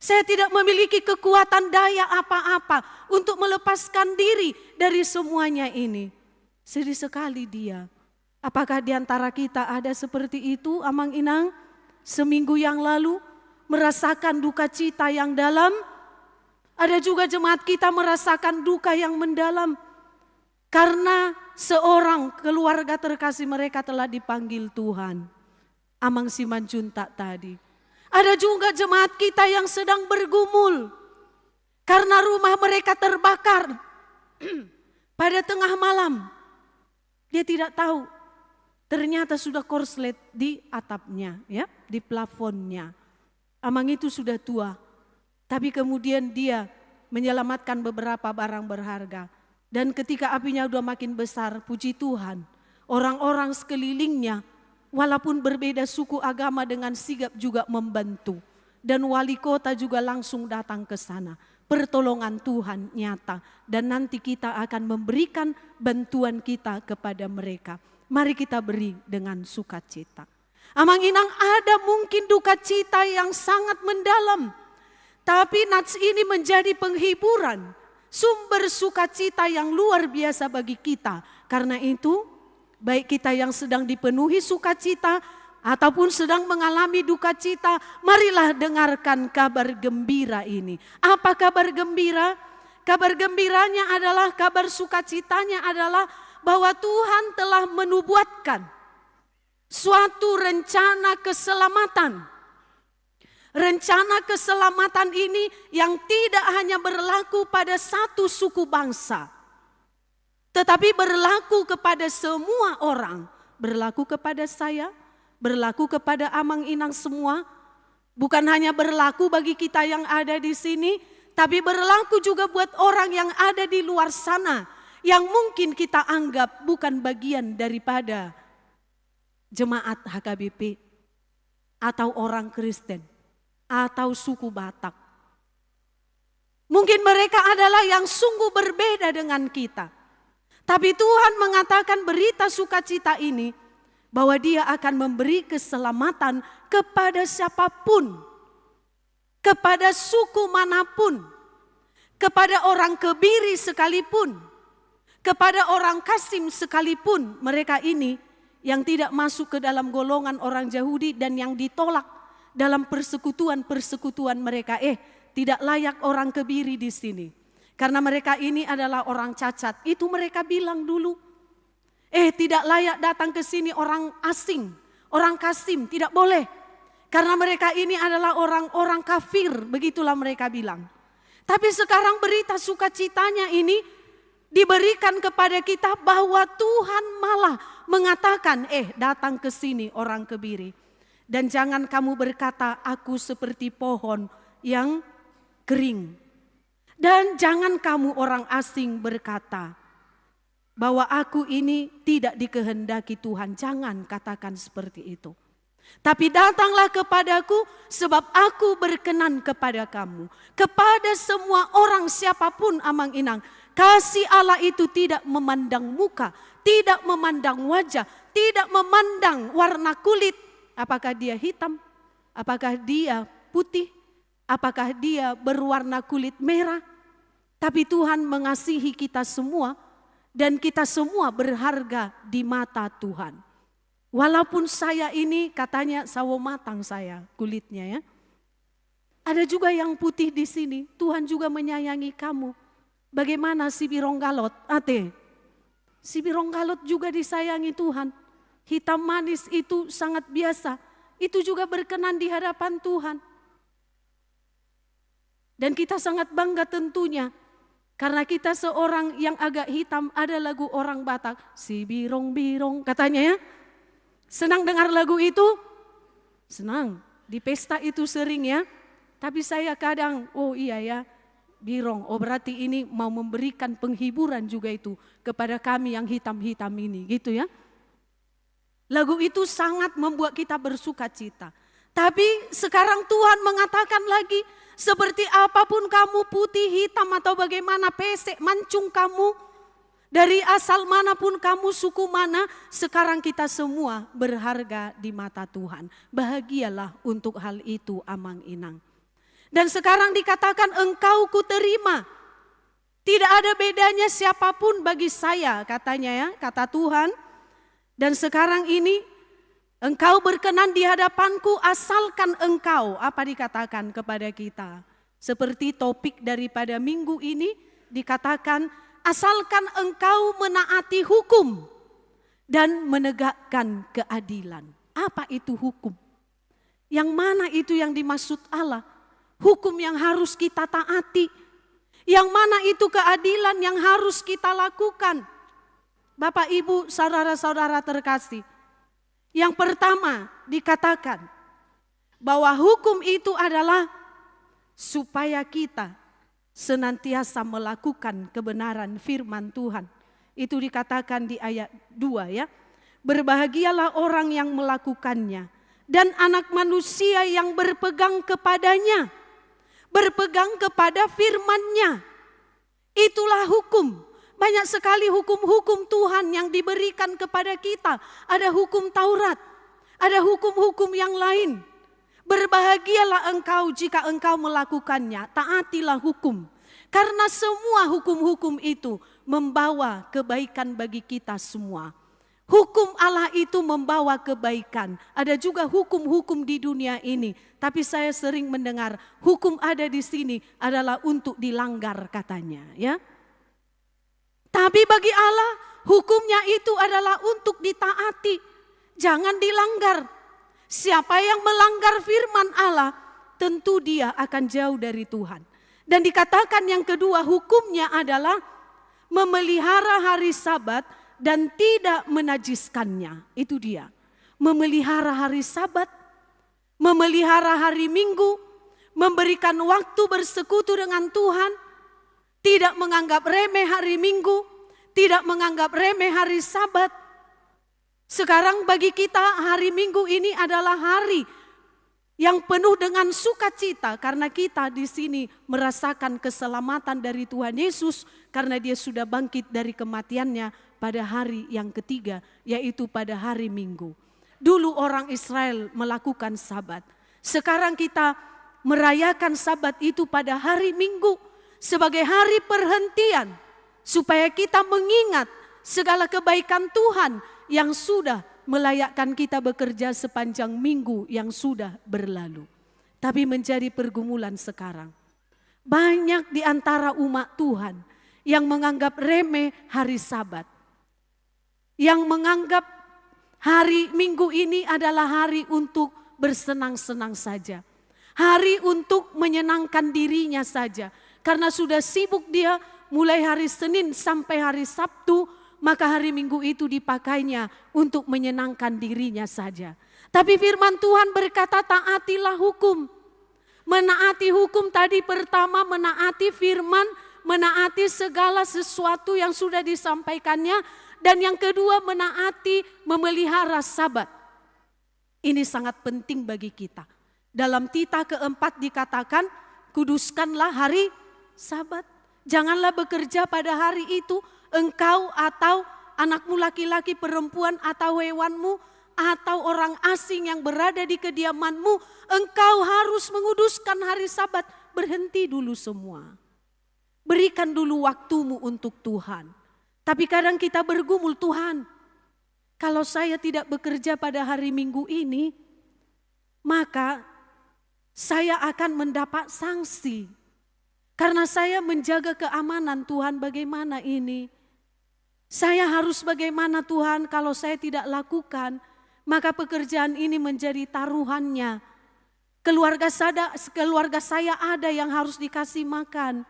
Saya tidak memiliki kekuatan daya apa-apa untuk melepaskan diri dari semuanya ini. Sedih sekali dia. Apakah di antara kita ada seperti itu, Amang Inang? Seminggu yang lalu merasakan duka cita yang dalam. Ada juga jemaat kita merasakan duka yang mendalam. Karena seorang keluarga terkasih mereka telah dipanggil Tuhan. Amang Simanjuntak tadi. Ada juga jemaat kita yang sedang bergumul. Karena rumah mereka terbakar. Pada tengah malam. Dia tidak tahu. Ternyata sudah korslet di atapnya, ya, di plafonnya. Amang itu sudah tua. Tapi kemudian dia menyelamatkan beberapa barang berharga. Dan ketika apinya sudah makin besar, puji Tuhan. Orang-orang sekelilingnya, walaupun berbeda suku agama dengan sigap juga membantu. Dan wali kota juga langsung datang ke sana. Pertolongan Tuhan nyata. Dan nanti kita akan memberikan bantuan kita kepada mereka. Mari kita beri dengan sukacita. Amang Inang, ada mungkin duka cita yang sangat mendalam. Tapi nats ini menjadi penghiburan. Sumber sukacita yang luar biasa bagi kita. Karena itu, baik kita yang sedang dipenuhi sukacita ataupun sedang mengalami duka cita, marilah dengarkan kabar gembira ini. Apa kabar gembira? Kabar gembiranya adalah, kabar sukacitanya adalah bahwa Tuhan telah menubuatkan suatu rencana keselamatan. Rencana keselamatan ini yang tidak hanya berlaku pada satu suku bangsa, tetapi berlaku kepada semua orang. Berlaku kepada saya, berlaku kepada Amang Inang semua. Bukan hanya berlaku bagi kita yang ada di sini, tapi berlaku juga buat orang yang ada di luar sana, yang mungkin kita anggap bukan bagian daripada jemaat HKBP, atau orang Kristen, atau suku Batak. Mungkin mereka adalah yang sungguh berbeda dengan kita. Tapi Tuhan mengatakan berita sukacita ini, bahwa Dia akan memberi keselamatan kepada siapapun, kepada suku manapun, kepada orang Kebiri sekalipun, kepada orang Kasim sekalipun. Mereka ini yang tidak masuk ke dalam golongan orang Yahudi dan yang ditolak dalam persekutuan-persekutuan mereka. Tidak layak orang Kebiri di sini. Karena mereka ini adalah orang cacat. Itu mereka bilang dulu. Tidak layak datang ke sini orang asing, orang Kasim, tidak boleh. Karena mereka ini adalah orang-orang kafir, begitulah mereka bilang. Tapi sekarang berita sukacitanya ini diberikan kepada kita bahwa Tuhan malah mengatakan, datang ke sini orang Kebiri. Dan jangan kamu berkata, aku seperti pohon yang kering. Dan jangan kamu orang asing berkata, bahwa aku ini tidak dikehendaki Tuhan. Jangan katakan seperti itu. Tapi datanglah kepadaku sebab aku berkenan kepada kamu. Kepada semua orang siapapun Amang Inang. Kasih Allah itu tidak memandang muka, tidak memandang wajah, tidak memandang warna kulit. Apakah dia hitam, apakah dia putih, apakah dia berwarna kulit merah. Tapi Tuhan mengasihi kita semua dan kita semua berharga di mata Tuhan. Walaupun saya ini katanya sawo matang saya kulitnya ya. Ada juga yang putih di sini, Tuhan juga menyayangi kamu. Bagaimana si Bironggalot? Si Bironggalot juga disayangi Tuhan. Hitam manis itu sangat biasa. Itu juga berkenan di hadapan Tuhan. Dan kita sangat bangga tentunya. Karena kita seorang yang agak hitam, ada lagu orang Batak. Si birong-birong katanya ya. Senang dengar lagu itu? Senang. Di pesta itu sering ya. Tapi saya kadang, iya ya. Birong, berarti ini mau memberikan penghiburan juga itu kepada kami yang hitam-hitam ini, gitu ya. Lagu itu sangat membuat kita bersuka cita. Tapi sekarang Tuhan mengatakan lagi, seperti apapun kamu putih, hitam atau bagaimana pesek, mancung kamu, dari asal manapun kamu, suku mana, sekarang kita semua berharga di mata Tuhan. Bahagialah untuk hal itu Amang Inang. Dan sekarang dikatakan engkau kuterima. Tidak ada bedanya siapapun bagi saya, katanya ya, kata Tuhan. Dan sekarang ini engkau berkenan di hadapanku asalkan engkau, apa dikatakan kepada kita? Seperti topik daripada minggu ini dikatakan asalkan engkau menaati hukum dan menegakkan keadilan. Apa itu hukum? Yang mana itu yang dimaksud Allah? Hukum yang harus kita taati. Yang mana itu keadilan yang harus kita lakukan? Bapak, Ibu, saudara-saudara terkasih. Yang pertama dikatakan bahwa hukum itu adalah supaya kita senantiasa melakukan kebenaran firman Tuhan. Itu dikatakan di ayat 2 ya. Berbahagialah orang yang melakukannya dan anak manusia yang berpegang kepadanya. Berpegang kepada firman-Nya. Itulah hukum. Banyak sekali hukum-hukum Tuhan yang diberikan kepada kita. Ada hukum Taurat, ada hukum-hukum yang lain. Berbahagialah engkau jika engkau melakukannya, taatilah hukum. Karena semua hukum-hukum itu membawa kebaikan bagi kita semua. Hukum Allah itu membawa kebaikan. Ada juga hukum-hukum di dunia ini. Tapi saya sering mendengar hukum ada di sini adalah untuk dilanggar katanya. Ya. Tapi bagi Allah hukumnya itu adalah untuk ditaati. Jangan dilanggar. Siapa yang melanggar firman Allah tentu dia akan jauh dari Tuhan. Dan dikatakan yang kedua hukumnya adalah memelihara hari Sabat dan tidak menajiskannya. Itu dia. Memelihara hari Sabat, memelihara hari Minggu, memberikan waktu bersekutu dengan Tuhan, tidak menganggap remeh hari Minggu, tidak menganggap remeh hari Sabat. Sekarang bagi kita hari Minggu ini adalah hari yang penuh dengan sukacita karena kita di sini merasakan keselamatan dari Tuhan Yesus karena dia sudah bangkit dari kematiannya pada hari yang ketiga, yaitu pada hari Minggu. Dulu orang Israel melakukan Sabat. Sekarang kita merayakan Sabat itu pada hari Minggu sebagai hari perhentian supaya kita mengingat segala kebaikan Tuhan yang sudah melayakkan kita bekerja sepanjang minggu yang sudah berlalu. Tapi menjadi pergumulan sekarang. Banyak di antara umat Tuhan yang menganggap remeh hari Sabat. Yang menganggap hari Minggu ini adalah hari untuk bersenang-senang saja. Hari untuk menyenangkan dirinya saja. Karena sudah sibuk dia mulai hari Senin sampai hari Sabtu, maka hari Minggu itu dipakainya untuk menyenangkan dirinya saja. Tapi firman Tuhan berkata taatilah hukum. Menaati hukum tadi pertama menaati firman, menaati segala sesuatu yang sudah disampaikannya. Dan yang kedua menaati memelihara Sabat. Ini sangat penting bagi kita. Dalam titah keempat dikatakan kuduskanlah hari Sabat. Janganlah bekerja pada hari itu engkau atau anakmu laki-laki, perempuan atau hewanmu atau orang asing yang berada di kediamanmu. Engkau harus menguduskan hari Sabat. Berhenti dulu semua. Berikan dulu waktumu untuk Tuhan. Tapi kadang kita bergumul, Tuhan, kalau saya tidak bekerja pada hari Minggu ini, maka saya akan mendapat sanksi. Karena saya menjaga keamanan Tuhan, bagaimana ini? Saya harus bagaimana Tuhan kalau saya tidak lakukan, maka pekerjaan ini menjadi taruhannya. Keluarga saya ada yang harus dikasih makan.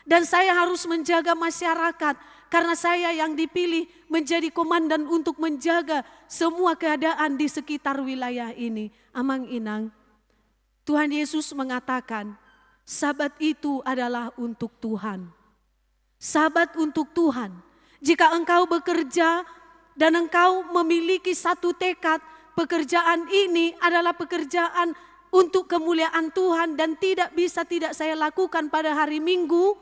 Dan saya harus menjaga masyarakat karena saya yang dipilih menjadi komandan untuk menjaga semua keadaan di sekitar wilayah ini. Amang inang, Tuhan Yesus mengatakan Sabat itu adalah untuk Tuhan. Sabat untuk Tuhan. Jika engkau bekerja dan engkau memiliki satu tekad, pekerjaan ini adalah pekerjaan untuk kemuliaan Tuhan dan tidak saya lakukan pada hari Minggu,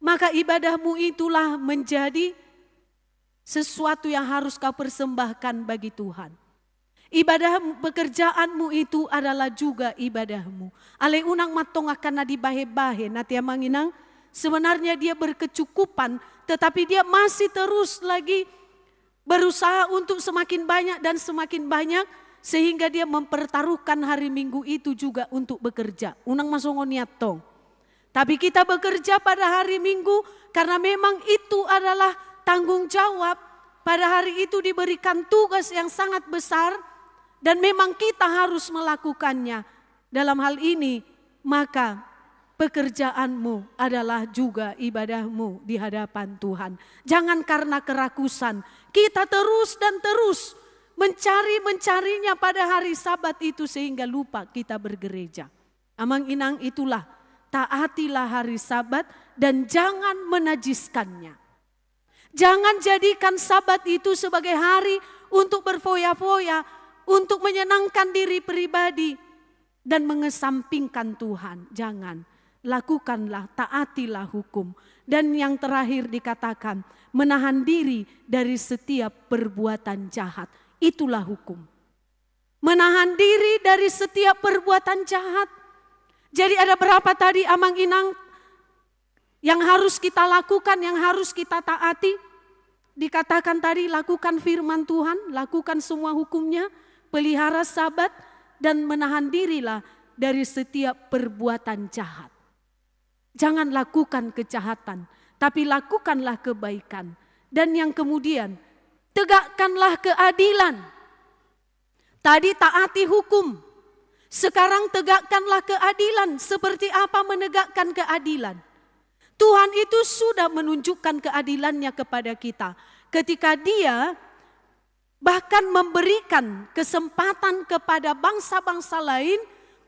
maka ibadahmu itulah menjadi sesuatu yang harus kau persembahkan bagi Tuhan. Ibadah pekerjaanmu itu adalah juga ibadahmu. Ale unang matong akan na dibahe-bahe na tiya manginang. Sebenarnya dia berkecukupan, tetapi dia masih terus lagi berusaha untuk semakin banyak dan semakin banyak. Sehingga dia mempertaruhkan hari Minggu itu juga untuk bekerja. Unang masongon niat tong. Tapi kita bekerja pada hari Minggu karena memang itu adalah tanggung jawab. Pada hari itu diberikan tugas yang sangat besar. Dan memang kita harus melakukannya. Dalam hal ini, maka pekerjaanmu adalah juga ibadahmu di hadapan Tuhan. Jangan karena kerakusan, kita terus dan terus mencarinya pada hari Sabat itu sehingga lupa kita bergereja. Amang inang itulah, taatilah hari Sabat dan jangan menajiskannya. Jangan jadikan Sabat itu sebagai hari untuk berfoya-foya, untuk menyenangkan diri pribadi dan mengesampingkan Tuhan. Jangan, lakukanlah, taatilah hukum. Dan yang terakhir dikatakan, menahan diri dari setiap perbuatan jahat. Itulah hukum. Menahan diri dari setiap perbuatan jahat. Jadi ada berapa tadi amang inang yang harus kita lakukan, yang harus kita taati? Dikatakan tadi lakukan firman Tuhan, lakukan semua hukumnya, pelihara Sabat dan menahan dirilah dari setiap perbuatan jahat. Jangan lakukan kejahatan, tapi lakukanlah kebaikan. Dan yang kemudian, tegakkanlah keadilan. Tadi taati hukum, sekarang tegakkanlah keadilan. Seperti apa menegakkan keadilan? Tuhan itu sudah menunjukkan keadilannya kepada kita. Ketika Dia bahkan memberikan kesempatan kepada bangsa-bangsa lain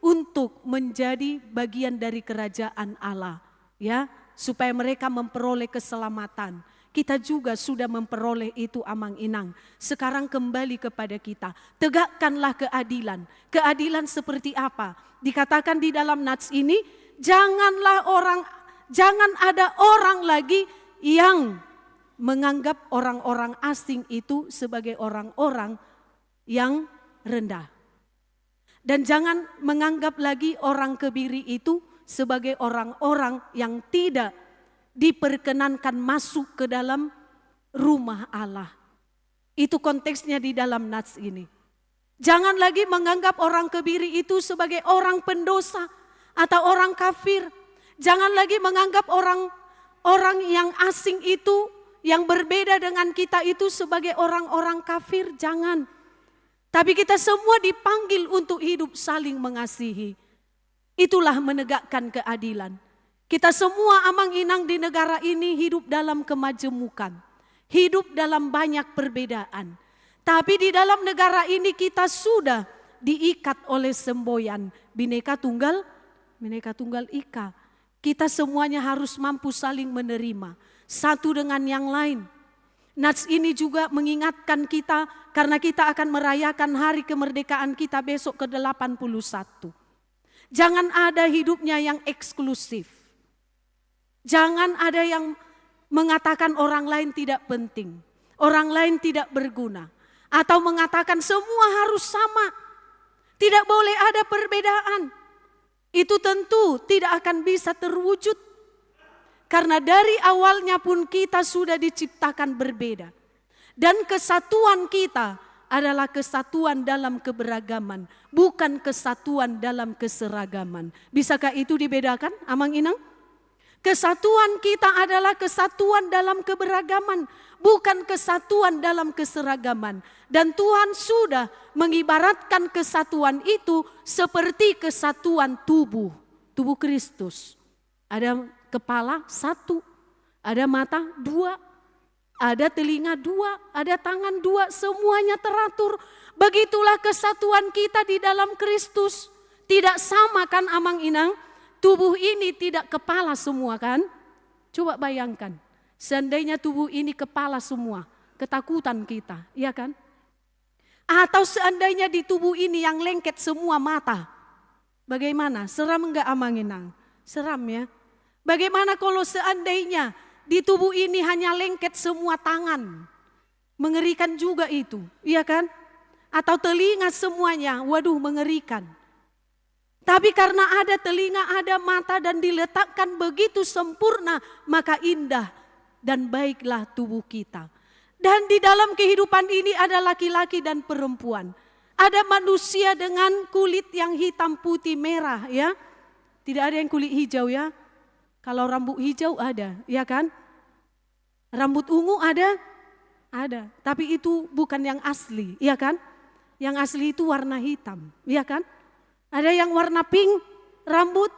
untuk menjadi bagian dari kerajaan Allah, ya, supaya mereka memperoleh keselamatan. Kita juga sudah memperoleh itu amang inang. Sekarang kembali kepada kita. Tegakkanlah keadilan. Keadilan seperti apa? Dikatakan di dalam nats ini, jangan ada orang lagi yang menganggap orang-orang asing itu sebagai orang-orang yang rendah. Dan jangan menganggap lagi orang kebiri itu sebagai orang-orang yang tidak diperkenankan masuk ke dalam rumah Allah. Itu konteksnya di dalam nats ini. Jangan lagi menganggap orang kebiri itu sebagai orang pendosa atau orang kafir. Jangan lagi menganggap orang yang asing itu, yang berbeda dengan kita itu sebagai orang-orang kafir, jangan. Tapi kita semua dipanggil untuk hidup saling mengasihi. Itulah menegakkan keadilan. Kita semua amang inang di negara ini hidup dalam kemajemukan. Hidup dalam banyak perbedaan. Tapi di dalam negara ini kita sudah diikat oleh semboyan Bhinneka Tunggal Ika. Kita semuanya harus mampu saling menerima satu dengan yang lain. Nats ini juga mengingatkan kita karena kita akan merayakan hari kemerdekaan kita besok ke-81. Jangan ada hidupnya yang eksklusif. Jangan ada yang mengatakan orang lain tidak penting, orang lain tidak berguna, atau mengatakan semua harus sama. Tidak boleh ada perbedaan. Itu tentu tidak akan bisa terwujud. Karena dari awalnya pun kita sudah diciptakan berbeda. Dan kesatuan kita adalah kesatuan dalam keberagaman, bukan kesatuan dalam keseragaman. Bisakah itu dibedakan, amang inang? Kesatuan kita adalah kesatuan dalam keberagaman, bukan kesatuan dalam keseragaman. Dan Tuhan sudah mengibaratkan kesatuan itu seperti kesatuan tubuh Kristus. Ada kepala satu, ada mata dua, ada telinga dua, ada tangan dua, semuanya teratur. Begitulah kesatuan kita di dalam Kristus. Tidak sama kan amang inang? Tubuh ini tidak kepala semua kan? Coba bayangkan, seandainya tubuh ini kepala semua, ketakutan kita, iya kan? Atau seandainya di tubuh ini yang lengket semua mata, bagaimana? Seram enggak amang inang? Seram ya. Bagaimana kalau seandainya di tubuh ini hanya lengket semua tangan? Mengerikan juga itu, iya kan? atau telinga semuanya, waduh mengerikan. Tapi karena ada telinga, ada mata dan diletakkan begitu sempurna, maka indah dan baiklah tubuh kita. Dan di dalam kehidupan ini ada laki-laki dan perempuan. Ada manusia dengan kulit yang hitam, putih, merah ya. Tidak ada yang kulit hijau ya. Kalau rambut hijau ada, ya kan? Rambut ungu ada? Ada. Tapi itu bukan yang asli, ya kan? Yang asli itu warna hitam, ya kan? Ada yang warna pink, rambut?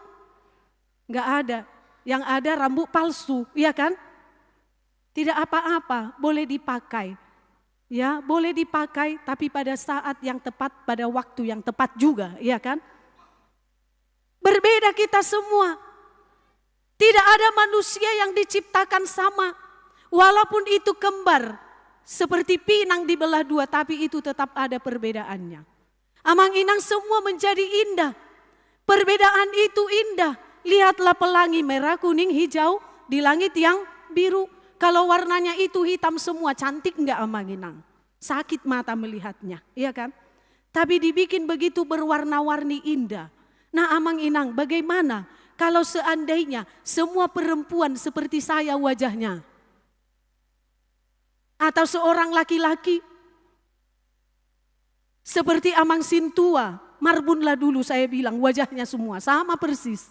Enggak ada. Yang ada rambut palsu, ya kan? Tidak apa-apa, boleh dipakai. Ya, boleh dipakai tapi pada saat yang tepat, pada waktu yang tepat juga, ya kan? Berbeda kita semua. Tidak ada manusia yang diciptakan sama. Walaupun itu kembar, seperti pinang dibelah dua, tapi itu tetap ada perbedaannya. Amang inang semua menjadi indah. Perbedaan itu indah. Lihatlah pelangi merah, kuning, hijau di langit yang biru. Kalau warnanya itu hitam semua, cantik enggak amang inang? Sakit mata melihatnya, iya kan? Tapi dibikin begitu berwarna-warni indah. Nah amang inang, bagaimana kalau seandainya semua perempuan seperti saya wajahnya? Atau seorang laki-laki seperti Amang Sintua, marbunlah dulu saya bilang, wajahnya semua sama persis.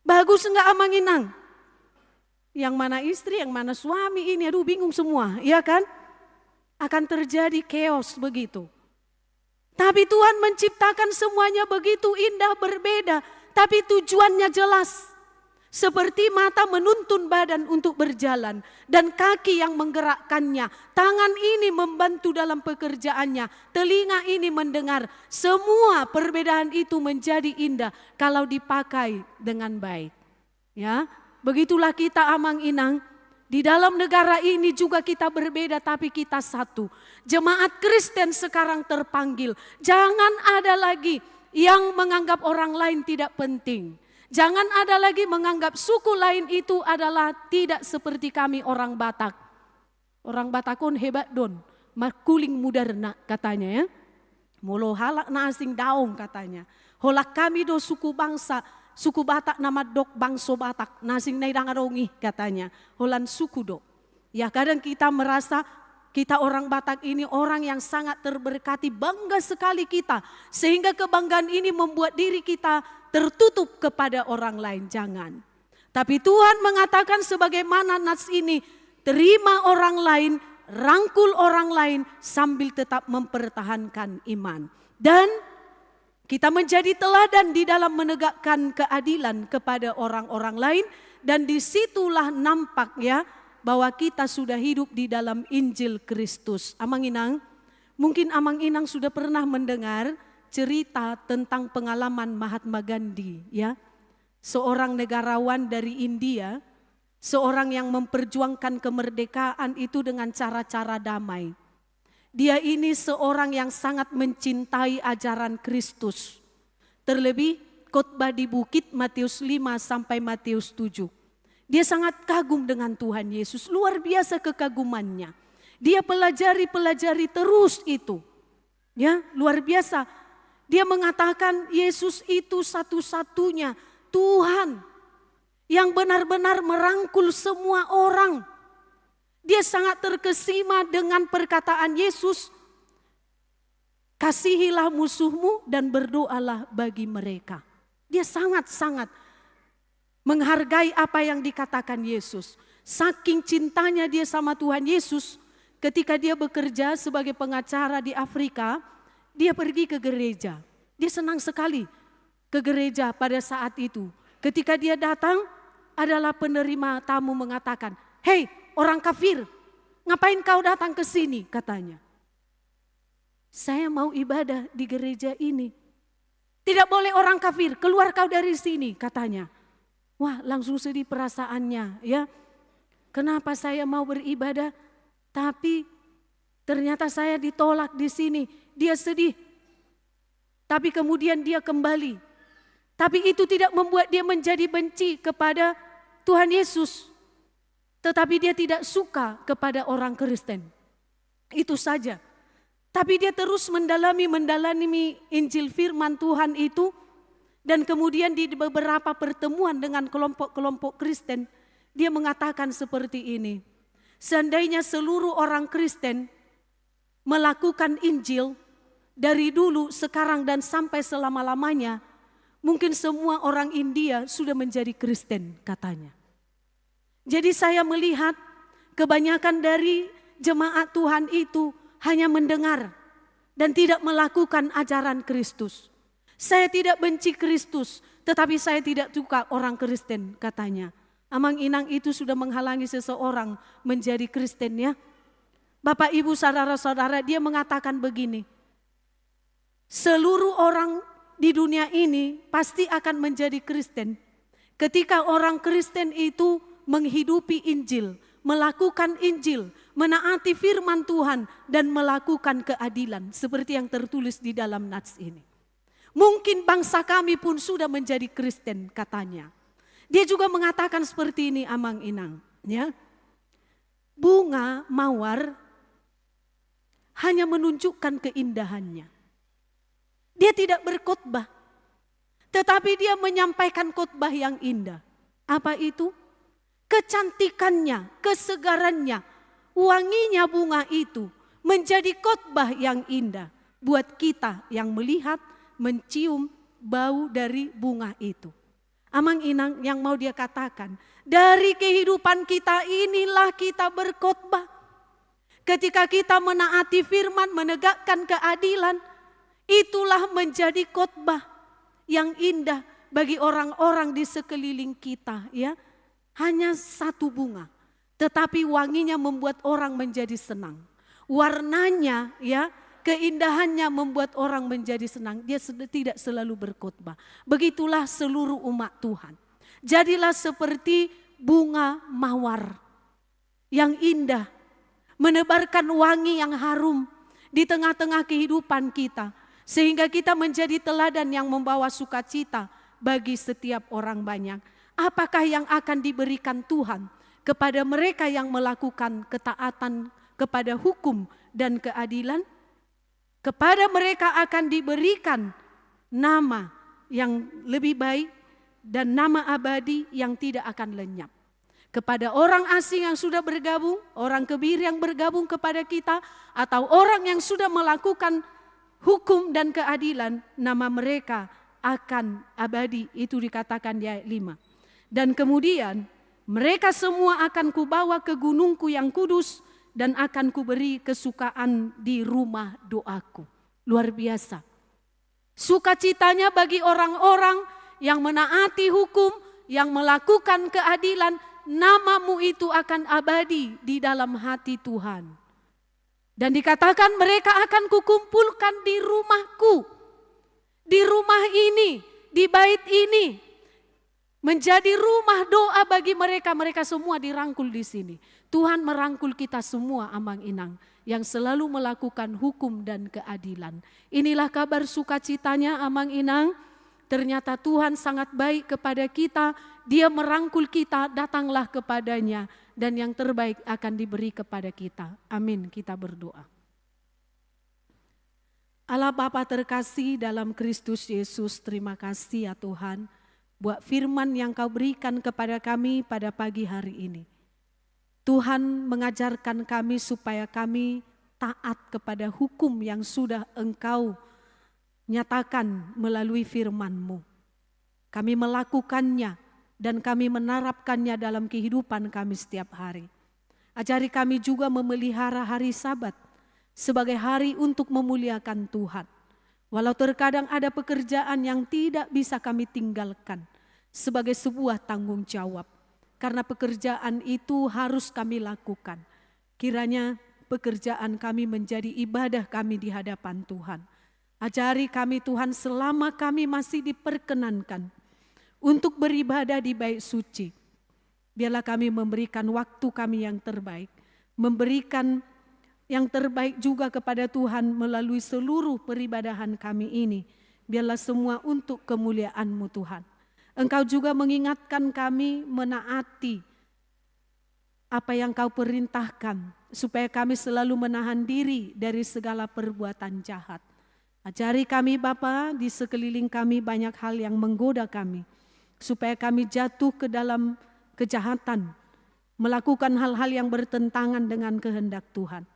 Bagus enggak Amang Inang? Yang mana istri, yang mana suami ini, aduh bingung semua, iya kan? Akan terjadi chaos begitu. Tapi Tuhan menciptakan semuanya begitu indah, berbeda, tapi tujuannya jelas. Seperti mata menuntun badan untuk berjalan dan kaki yang menggerakkannya. Tangan ini membantu dalam pekerjaannya, telinga ini mendengar. Semua perbedaan itu menjadi indah kalau dipakai dengan baik. Ya, begitulah kita amang inang. Di dalam negara ini juga kita berbeda tapi kita satu. Jemaat Kristen sekarang terpanggil. Jangan ada lagi yang menganggap orang lain tidak penting. Jangan ada lagi menganggap suku lain itu adalah tidak seperti kami orang Batak. Orang Batakon hebat don, makuling mudarna katanya ya. Molo halak na asing daung katanya. Holak kami do suku bangsa, suku Batak nama dok bangso Batak, nasing naidang arongi katanya. Holan suku do. Ya kadang kita merasa kita orang Batak ini orang yang sangat terberkati, bangga sekali kita. Sehingga kebanggaan ini membuat diri kita tertutup kepada orang lain, jangan. Tapi Tuhan mengatakan sebagaimana nas ini, terima orang lain, rangkul orang lain sambil tetap mempertahankan iman. Dan kita menjadi teladan di dalam menegakkan keadilan kepada orang-orang lain. Dan disitulah nampak ya bahwa kita sudah hidup di dalam Injil Kristus. Amang Inang, mungkin Amang Inang sudah pernah mendengar cerita tentang pengalaman Mahatma Gandhi ya. Seorang negarawan dari India, seorang yang memperjuangkan kemerdekaan itu dengan cara-cara damai. Dia ini seorang yang sangat mencintai ajaran Kristus. Terlebih khotbah di bukit Matius 5 sampai Matius 7. Dia sangat kagum dengan Tuhan Yesus, luar biasa kekagumannya. Dia pelajari terus itu. Ya, luar biasa. Dia mengatakan Yesus itu satu-satunya Tuhan yang benar-benar merangkul semua orang. Dia sangat terkesima dengan perkataan Yesus, kasihilah musuhmu dan berdoalah bagi mereka. Dia sangat-sangat menghargai apa yang dikatakan Yesus. Saking cintanya dia sama Tuhan Yesus, ketika dia bekerja sebagai pengacara di Afrika, dia pergi ke gereja. Dia senang sekali ke gereja pada saat itu. Ketika dia datang, adalah penerima tamu mengatakan, "Hei orang kafir, ngapain kau datang ke sini?" katanya. "Saya mau ibadah di gereja ini." "Tidak boleh orang kafir, keluar kau dari sini," katanya. Wah, langsung sedih perasaannya ya. Kenapa saya mau beribadah, tapi ternyata saya ditolak di sini. Dia sedih. Tapi kemudian dia kembali. Tapi itu tidak membuat dia menjadi benci kepada Tuhan Yesus. Tetapi dia tidak suka kepada orang Kristen. Itu saja. Tapi dia terus mendalami Injil firman Tuhan itu. Dan kemudian di beberapa pertemuan dengan kelompok-kelompok Kristen, dia mengatakan seperti ini. Seandainya seluruh orang Kristen melakukan Injil dari dulu, sekarang, dan sampai selama-lamanya, mungkin semua orang India sudah menjadi Kristen, katanya. Jadi saya melihat kebanyakan dari jemaat Tuhan itu hanya mendengar dan tidak melakukan ajaran Kristus. Saya tidak benci Kristus, tetapi saya tidak suka orang Kristen, katanya. Amang inang itu sudah menghalangi seseorang menjadi Kristen, ya. Bapak, Ibu, saudara-saudara, dia mengatakan begini. Seluruh orang di dunia ini pasti akan menjadi Kristen ketika orang Kristen itu menghidupi Injil, melakukan Injil, menaati firman Tuhan, dan melakukan keadilan seperti yang tertulis di dalam nats ini. Mungkin bangsa kami pun sudah menjadi Kristen, katanya. Dia juga mengatakan seperti ini, Amang Inang, ya. Bunga mawar hanya menunjukkan keindahannya. Dia tidak berkhotbah, tetapi dia menyampaikan khotbah yang indah. Apa itu? Kecantikannya, kesegarannya, wanginya bunga itu menjadi khotbah yang indah buat kita yang melihat, mencium bau dari bunga itu. Amang inang yang mau dia katakan, dari kehidupan kita inilah kita berkhotbah. Ketika kita menaati firman, menegakkan keadilan, itulah menjadi khotbah yang indah bagi orang-orang di sekeliling kita, ya. Hanya satu bunga, tetapi wanginya membuat orang menjadi senang. Warnanya, ya, keindahannya membuat orang menjadi senang. Dia tidak selalu berkhotbah. Begitulah seluruh umat Tuhan. Jadilah seperti bunga mawar yang indah, menebarkan wangi yang harum di tengah-tengah kehidupan kita, sehingga kita menjadi teladan yang membawa sukacita bagi setiap orang banyak. Apakah yang akan diberikan Tuhan kepada mereka yang melakukan ketaatan kepada hukum dan keadilan? Kepada mereka akan diberikan nama yang lebih baik dan nama abadi yang tidak akan lenyap. Kepada orang asing yang sudah bergabung, orang kebiri yang bergabung kepada kita, atau orang yang sudah melakukan hukum dan keadilan, nama mereka akan abadi. Itu dikatakan di ayat 5. Dan kemudian mereka semua akan kubawa ke gunungku yang kudus, dan akan kuberi kesukaan di rumah doaku. Luar biasa. Sukacitanya bagi orang-orang yang menaati hukum, yang melakukan keadilan, namamu itu akan abadi di dalam hati Tuhan. Dan dikatakan mereka akan kukumpulkan di rumahku. Di rumah ini, di bait ini. Menjadi rumah doa bagi mereka. Mereka semua dirangkul di sini. Tuhan merangkul kita semua, Amang Inang, yang selalu melakukan hukum dan keadilan. Inilah kabar sukacitanya, Amang Inang. Ternyata Tuhan sangat baik kepada kita. Dia merangkul kita, datanglah kepadanya. Dan yang terbaik akan diberi kepada kita. Amin, kita berdoa. Allah Bapa terkasih dalam Kristus Yesus, terima kasih ya Tuhan. Buat firman yang kau berikan kepada kami pada pagi hari ini. Tuhan mengajarkan kami supaya kami taat kepada hukum yang sudah Engkau nyatakan melalui firman-Mu. Kami melakukannya dan kami menerapkannya dalam kehidupan kami setiap hari. Ajari kami juga memelihara hari Sabat sebagai hari untuk memuliakan Tuhan. Walau terkadang ada pekerjaan yang tidak bisa kami tinggalkan sebagai sebuah tanggung jawab. Karena pekerjaan itu harus kami lakukan. Kiranya pekerjaan kami menjadi ibadah kami di hadapan Tuhan. Ajari kami Tuhan selama kami masih diperkenankan untuk beribadah di bait suci. Biarlah kami memberikan waktu kami yang terbaik. Memberikan yang terbaik juga kepada Tuhan melalui seluruh peribadahan kami ini. Biarlah semua untuk kemuliaan-Mu Tuhan. Engkau juga mengingatkan kami menaati apa yang Kau perintahkan, supaya kami selalu menahan diri dari segala perbuatan jahat. Ajari kami Bapa, di sekeliling kami banyak hal yang menggoda kami, supaya kami jatuh ke dalam kejahatan, melakukan hal-hal yang bertentangan dengan kehendak Tuhan.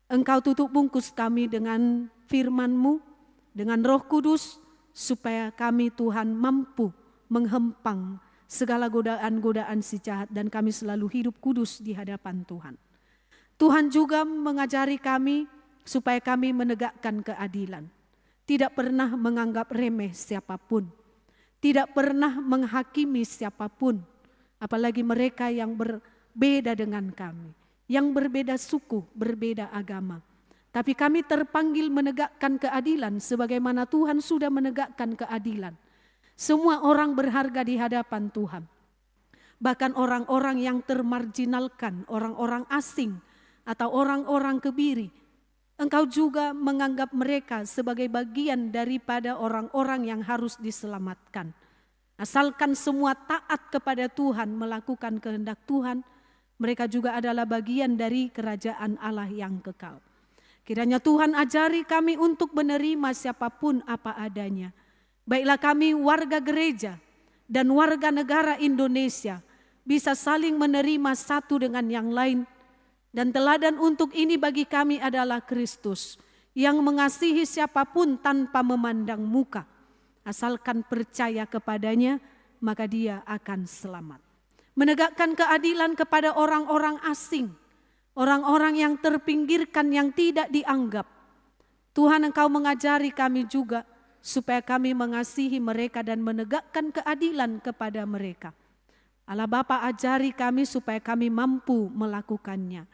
Engkau tutup bungkus kami dengan firman-Mu, dengan Roh Kudus, supaya kami Tuhan mampu menghempang segala godaan-godaan si jahat dan kami selalu hidup kudus di hadapan Tuhan. Tuhan juga mengajari kami supaya kami menegakkan keadilan. Tidak pernah menganggap remeh siapapun. Tidak pernah menghakimi siapapun. Apalagi mereka yang berbeda dengan kami. Yang berbeda suku, berbeda agama. Tapi kami terpanggil menegakkan keadilan sebagaimana Tuhan sudah menegakkan keadilan. Semua orang berharga di hadapan Tuhan. Bahkan orang-orang yang termarginalkan, orang-orang asing atau orang-orang kebiri. Engkau juga menganggap mereka sebagai bagian daripada orang-orang yang harus diselamatkan. Asalkan semua taat kepada Tuhan, melakukan kehendak Tuhan, mereka juga adalah bagian dari kerajaan Allah yang kekal. Kiranya Tuhan ajari kami untuk menerima siapapun apa adanya. Baiklah kami warga gereja dan warga negara Indonesia bisa saling menerima satu dengan yang lain. Dan teladan untuk ini bagi kami adalah Kristus yang mengasihi siapapun tanpa memandang muka. Asalkan percaya kepadanya, maka dia akan selamat. Menegakkan keadilan kepada orang-orang asing, orang-orang yang terpinggirkan, yang tidak dianggap. Tuhan, Engkau mengajari kami juga supaya kami mengasihi mereka dan menegakkan keadilan kepada mereka. Allah Bapa, ajari kami supaya kami mampu melakukannya.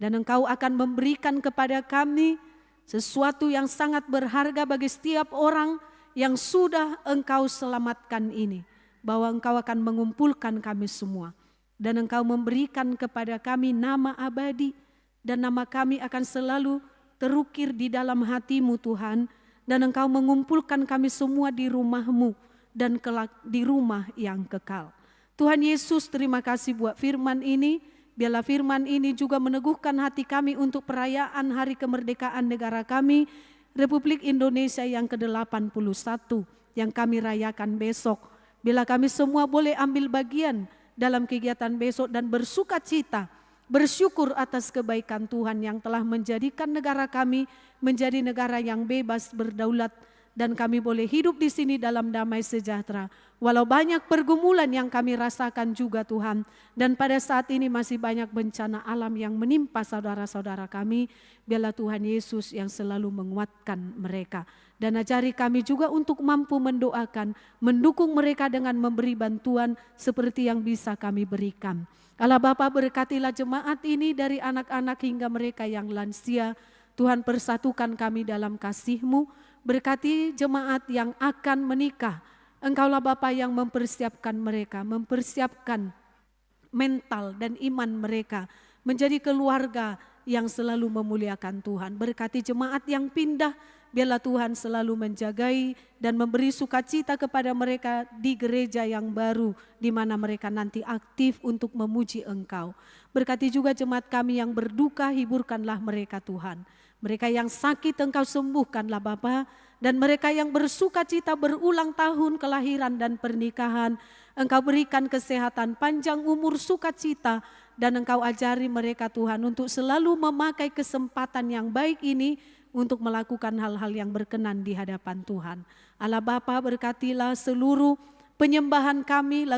Dan Engkau akan memberikan kepada kami sesuatu yang sangat berharga bagi setiap orang yang sudah Engkau selamatkan ini. Bahwa Engkau akan mengumpulkan kami semua. Dan Engkau memberikan kepada kami nama abadi. Dan nama kami akan selalu terukir di dalam hati-Mu Tuhan. Dan Engkau mengumpulkan kami semua di rumah-Mu dan kelak di rumah yang kekal. Tuhan Yesus, terima kasih buat firman ini. Biarlah firman ini juga meneguhkan hati kami untuk perayaan Hari Kemerdekaan negara kami, Republik Indonesia yang ke-81 yang kami rayakan besok. Bila kami semua boleh ambil bagian dalam kegiatan besok dan bersuka cita, bersyukur atas kebaikan Tuhan yang telah menjadikan negara kami menjadi negara yang bebas, berdaulat, dan kami boleh hidup di sini dalam damai sejahtera. Walau banyak pergumulan yang kami rasakan juga Tuhan, dan pada saat ini masih banyak bencana alam yang menimpa saudara-saudara kami, biarlah Tuhan Yesus yang selalu menguatkan mereka. Dan ajari kami juga untuk mampu mendoakan, mendukung mereka dengan memberi bantuan seperti yang bisa kami berikan. Allah Bapa, berkatilah jemaat ini dari anak-anak hingga mereka yang lansia. Tuhan, persatukan kami dalam kasih-Mu. Berkati jemaat yang akan menikah. Engkaulah Bapa yang mempersiapkan mereka, mempersiapkan mental dan iman mereka menjadi keluarga yang selalu memuliakan Tuhan. Berkati jemaat yang pindah, biarlah Tuhan selalu menjagai dan memberi sukacita kepada mereka di gereja yang baru, di mana mereka nanti aktif untuk memuji Engkau. Berkati juga jemaat kami yang berduka, hiburkanlah mereka Tuhan. Mereka yang sakit Engkau sembuhkanlah Bapa, dan mereka yang bersuka cita berulang tahun kelahiran dan pernikahan, Engkau berikan kesehatan, panjang umur, sukacita, dan Engkau ajari mereka Tuhan untuk selalu memakai kesempatan yang baik ini untuk melakukan hal-hal yang berkenan di hadapan Tuhan. Allah Bapa, berkatilah seluruh penyembahan kami,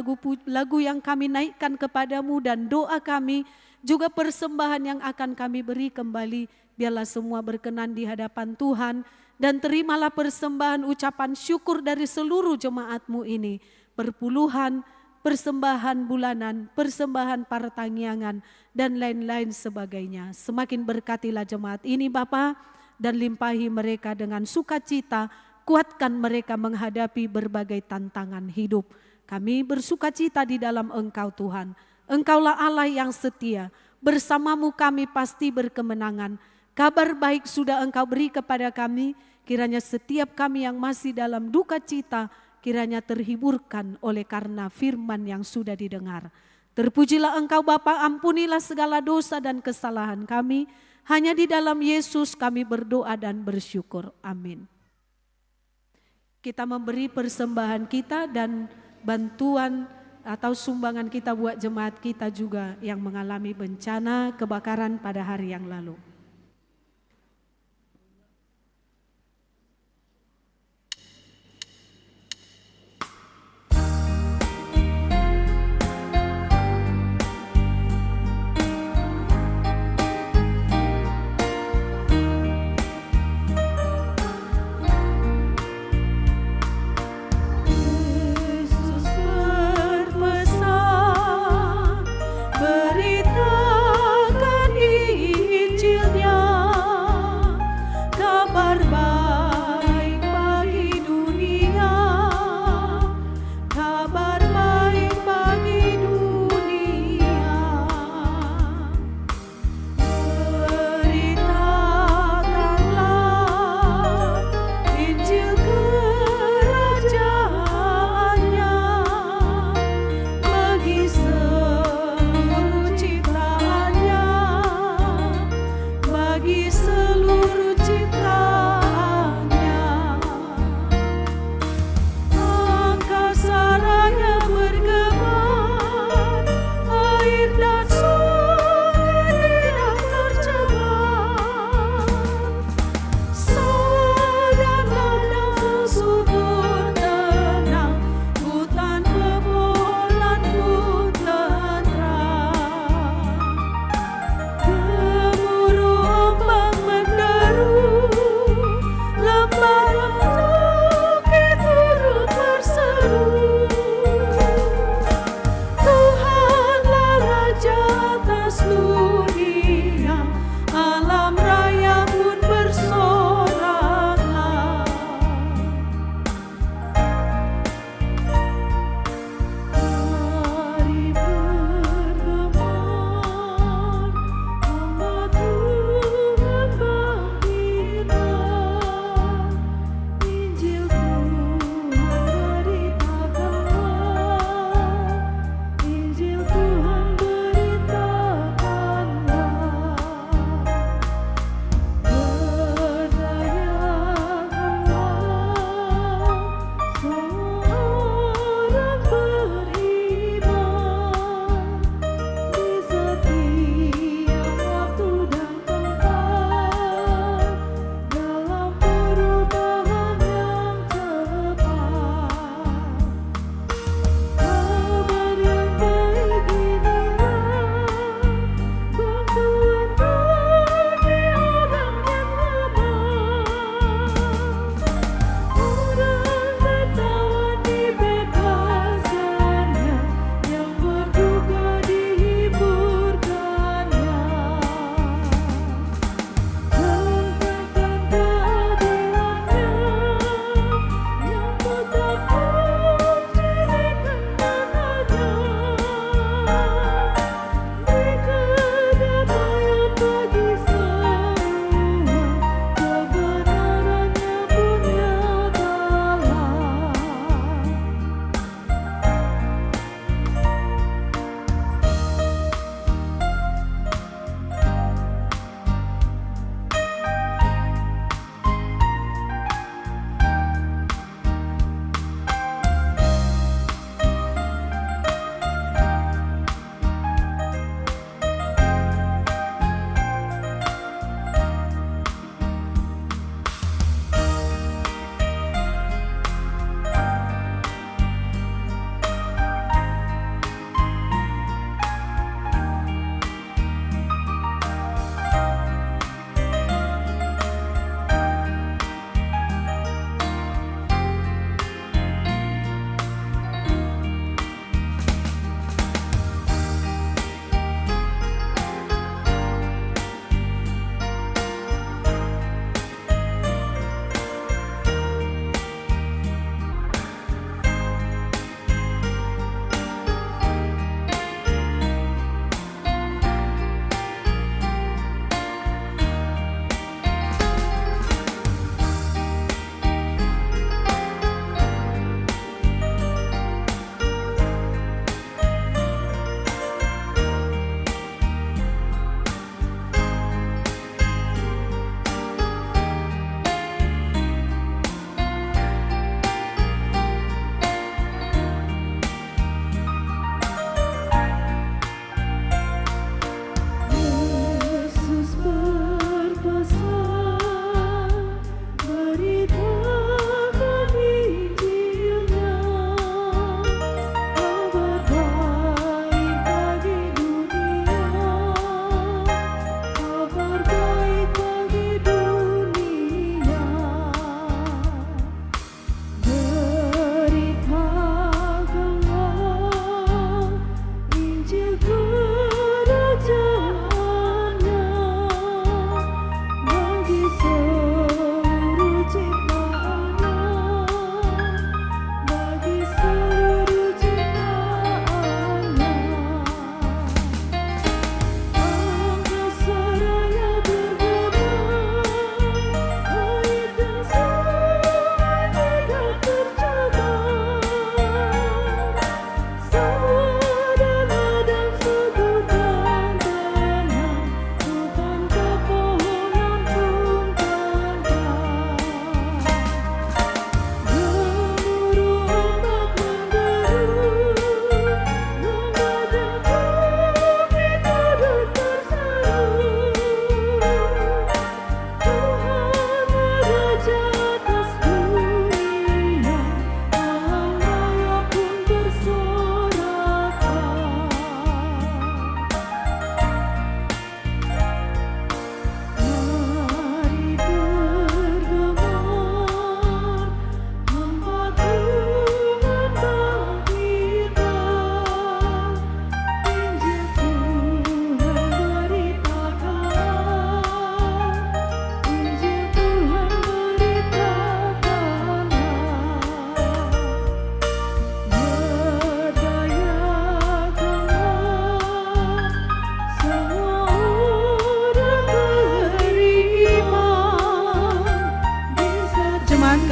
lagu yang kami naikkan kepadamu dan doa kami, juga persembahan yang akan kami beri kembali, biarlah semua berkenan di hadapan Tuhan. Dan terimalah persembahan ucapan syukur dari seluruh jemaat-Mu ini. Perpuluhan, persembahan bulanan, persembahan pertanggiangan, dan lain-lain sebagainya. Semakin berkatilah jemaat ini Bapa, dan limpahi mereka dengan sukacita, kuatkan mereka menghadapi berbagai tantangan hidup. Kami bersukacita di dalam Engkau Tuhan. Engkaulah Allah yang setia, bersamamu kami pasti berkemenangan. Kabar baik sudah Engkau beri kepada kami, kiranya setiap kami yang masih dalam duka cita, kiranya terhiburkan oleh karena firman yang sudah didengar. Terpujilah Engkau Bapa, ampunilah segala dosa dan kesalahan kami. Hanya di dalam Yesus kami berdoa dan bersyukur. Amin. Kita memberi persembahan kita dan bantuan atau sumbangan kita buat jemaat kita juga yang mengalami bencana kebakaran pada hari yang lalu.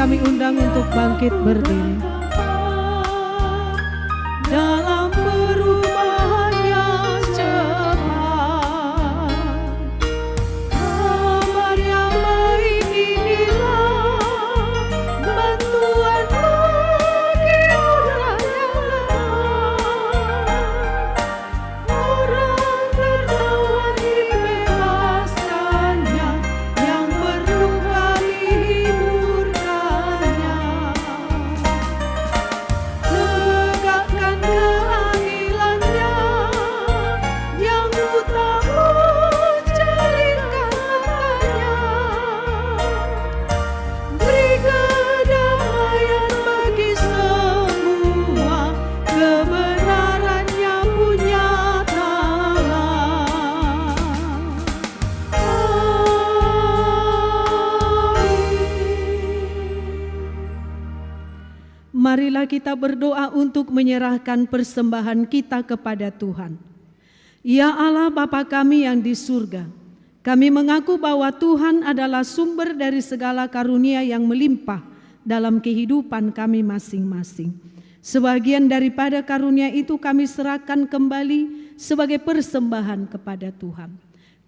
kami undang untuk bangkit berdiri. Dalam perubahan yang cepat, kabar yang baik inilah bantuan bagi orang yang lemah. Orang tertawan dibebaskannya, yang berduka dihiburkannya. Tegakkan keadilannya, yang buta menceritakan matanya. Beri kedamaian bagi semua, kebenarannya punya tangan. Marilah kita berdoa untuk menyerahkan persembahan kita kepada Tuhan. Ya Allah Bapa kami yang di surga, kami mengaku bahwa Tuhan adalah sumber dari segala karunia yang melimpah dalam kehidupan kami masing-masing. Sebagian daripada karunia itu kami serahkan kembali sebagai persembahan kepada Tuhan.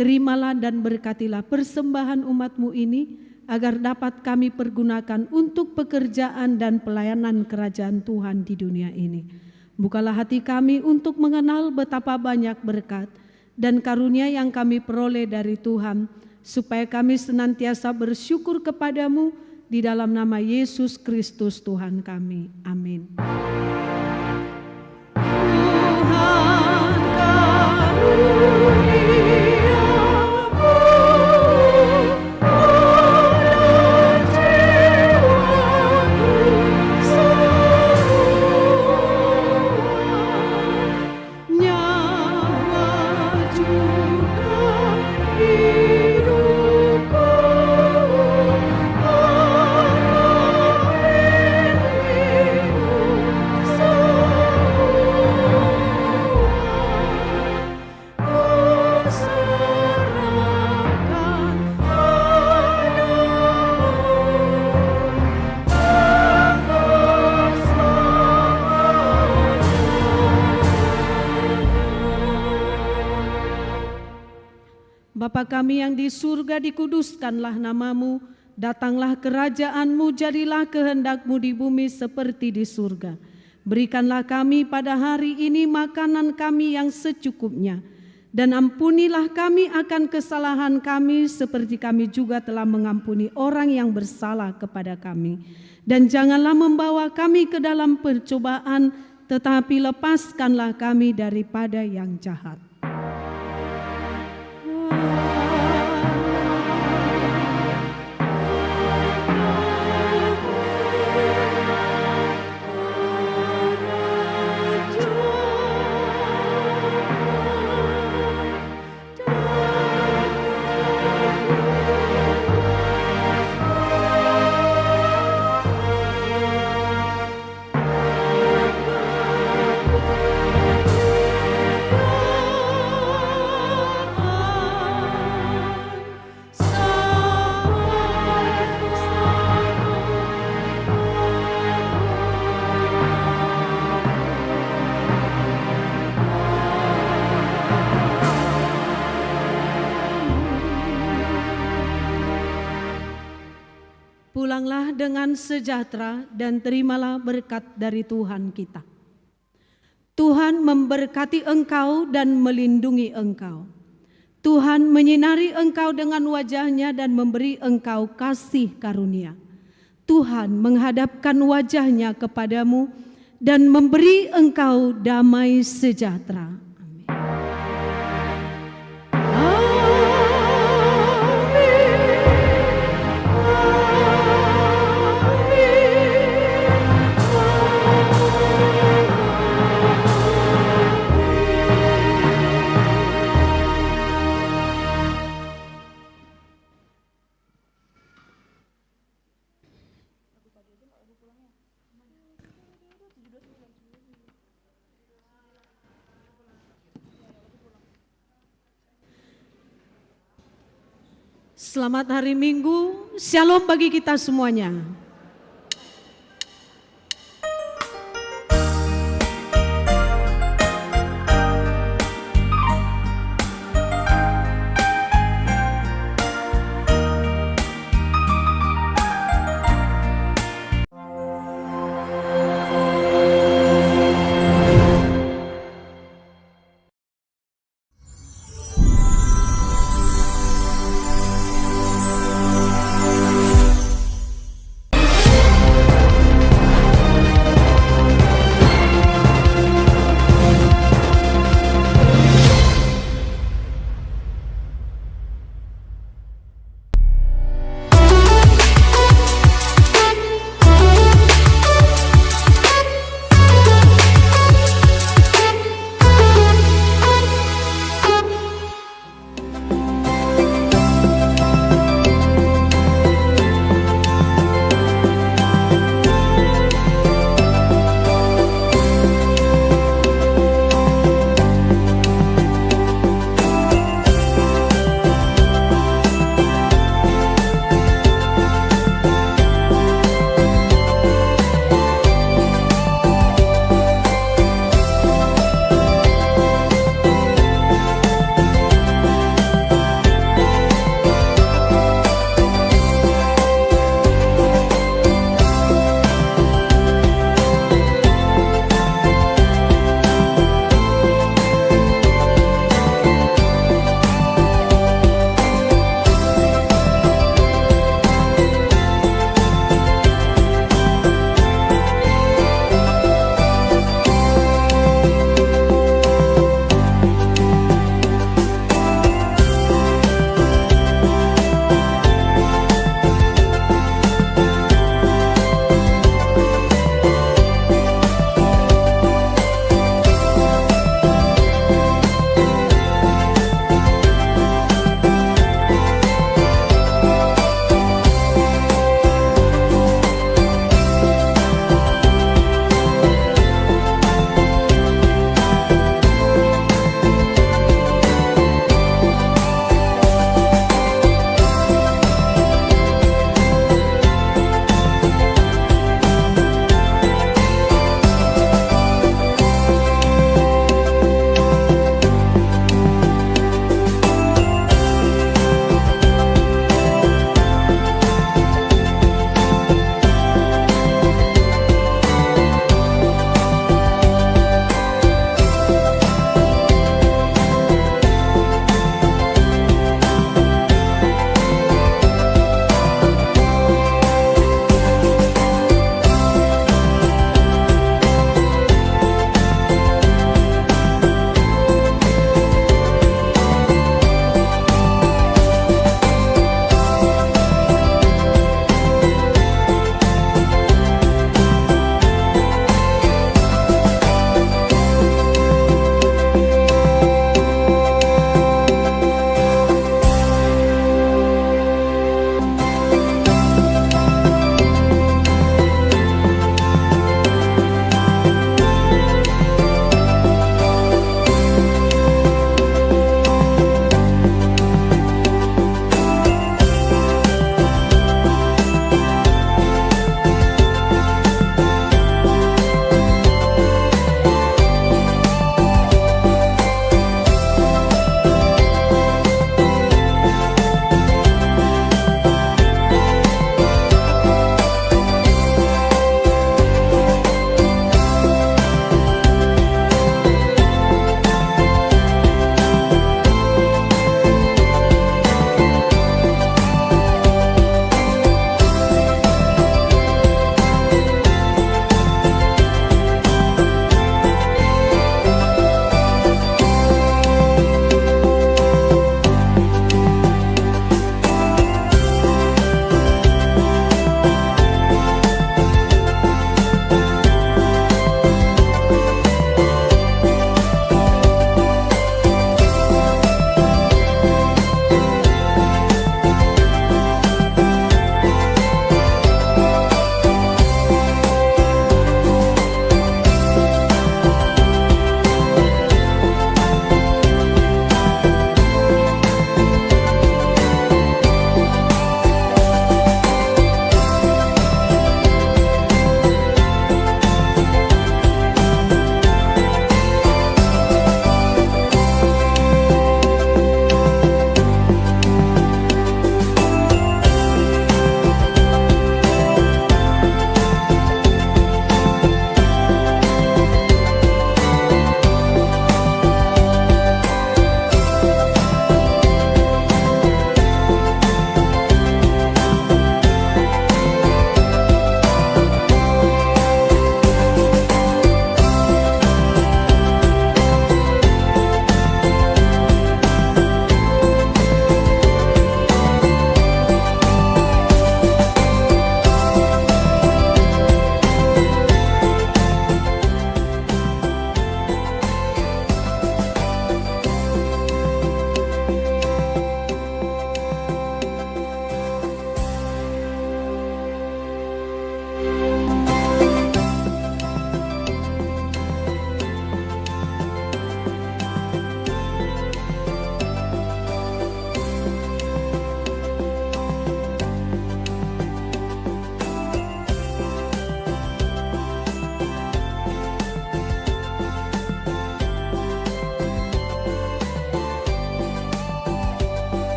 Terimalah dan berkatilah persembahan umat-Mu ini, agar dapat kami pergunakan untuk pekerjaan dan pelayanan kerajaan Tuhan di dunia ini. Bukalah hati kami untuk mengenal betapa banyak berkat dan karunia yang kami peroleh dari Tuhan, supaya kami senantiasa bersyukur kepadamu di dalam nama Yesus Kristus Tuhan kami. Amin. Tuhan karuniamu Bapa kami yang di surga, dikuduskanlah namamu, datanglah kerajaan-Mu, jadilah kehendak-Mu di bumi seperti di surga. Berikanlah kami pada hari ini makanan kami yang secukupnya, dan ampunilah kami akan kesalahan kami seperti kami juga telah mengampuni orang yang bersalah kepada kami. Dan janganlah membawa kami ke dalam percobaan, tetapi lepaskanlah kami daripada yang jahat. Pulanglah dengan sejahtera dan terimalah berkat dari Tuhan kita. Tuhan memberkati engkau dan melindungi engkau. Tuhan menyinari engkau dengan wajah-Nya dan memberi engkau kasih karunia. Tuhan menghadapkan wajah-Nya kepadamu dan memberi engkau damai sejahtera. Selamat hari Minggu, shalom bagi kita semuanya.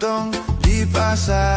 lontong di pasar.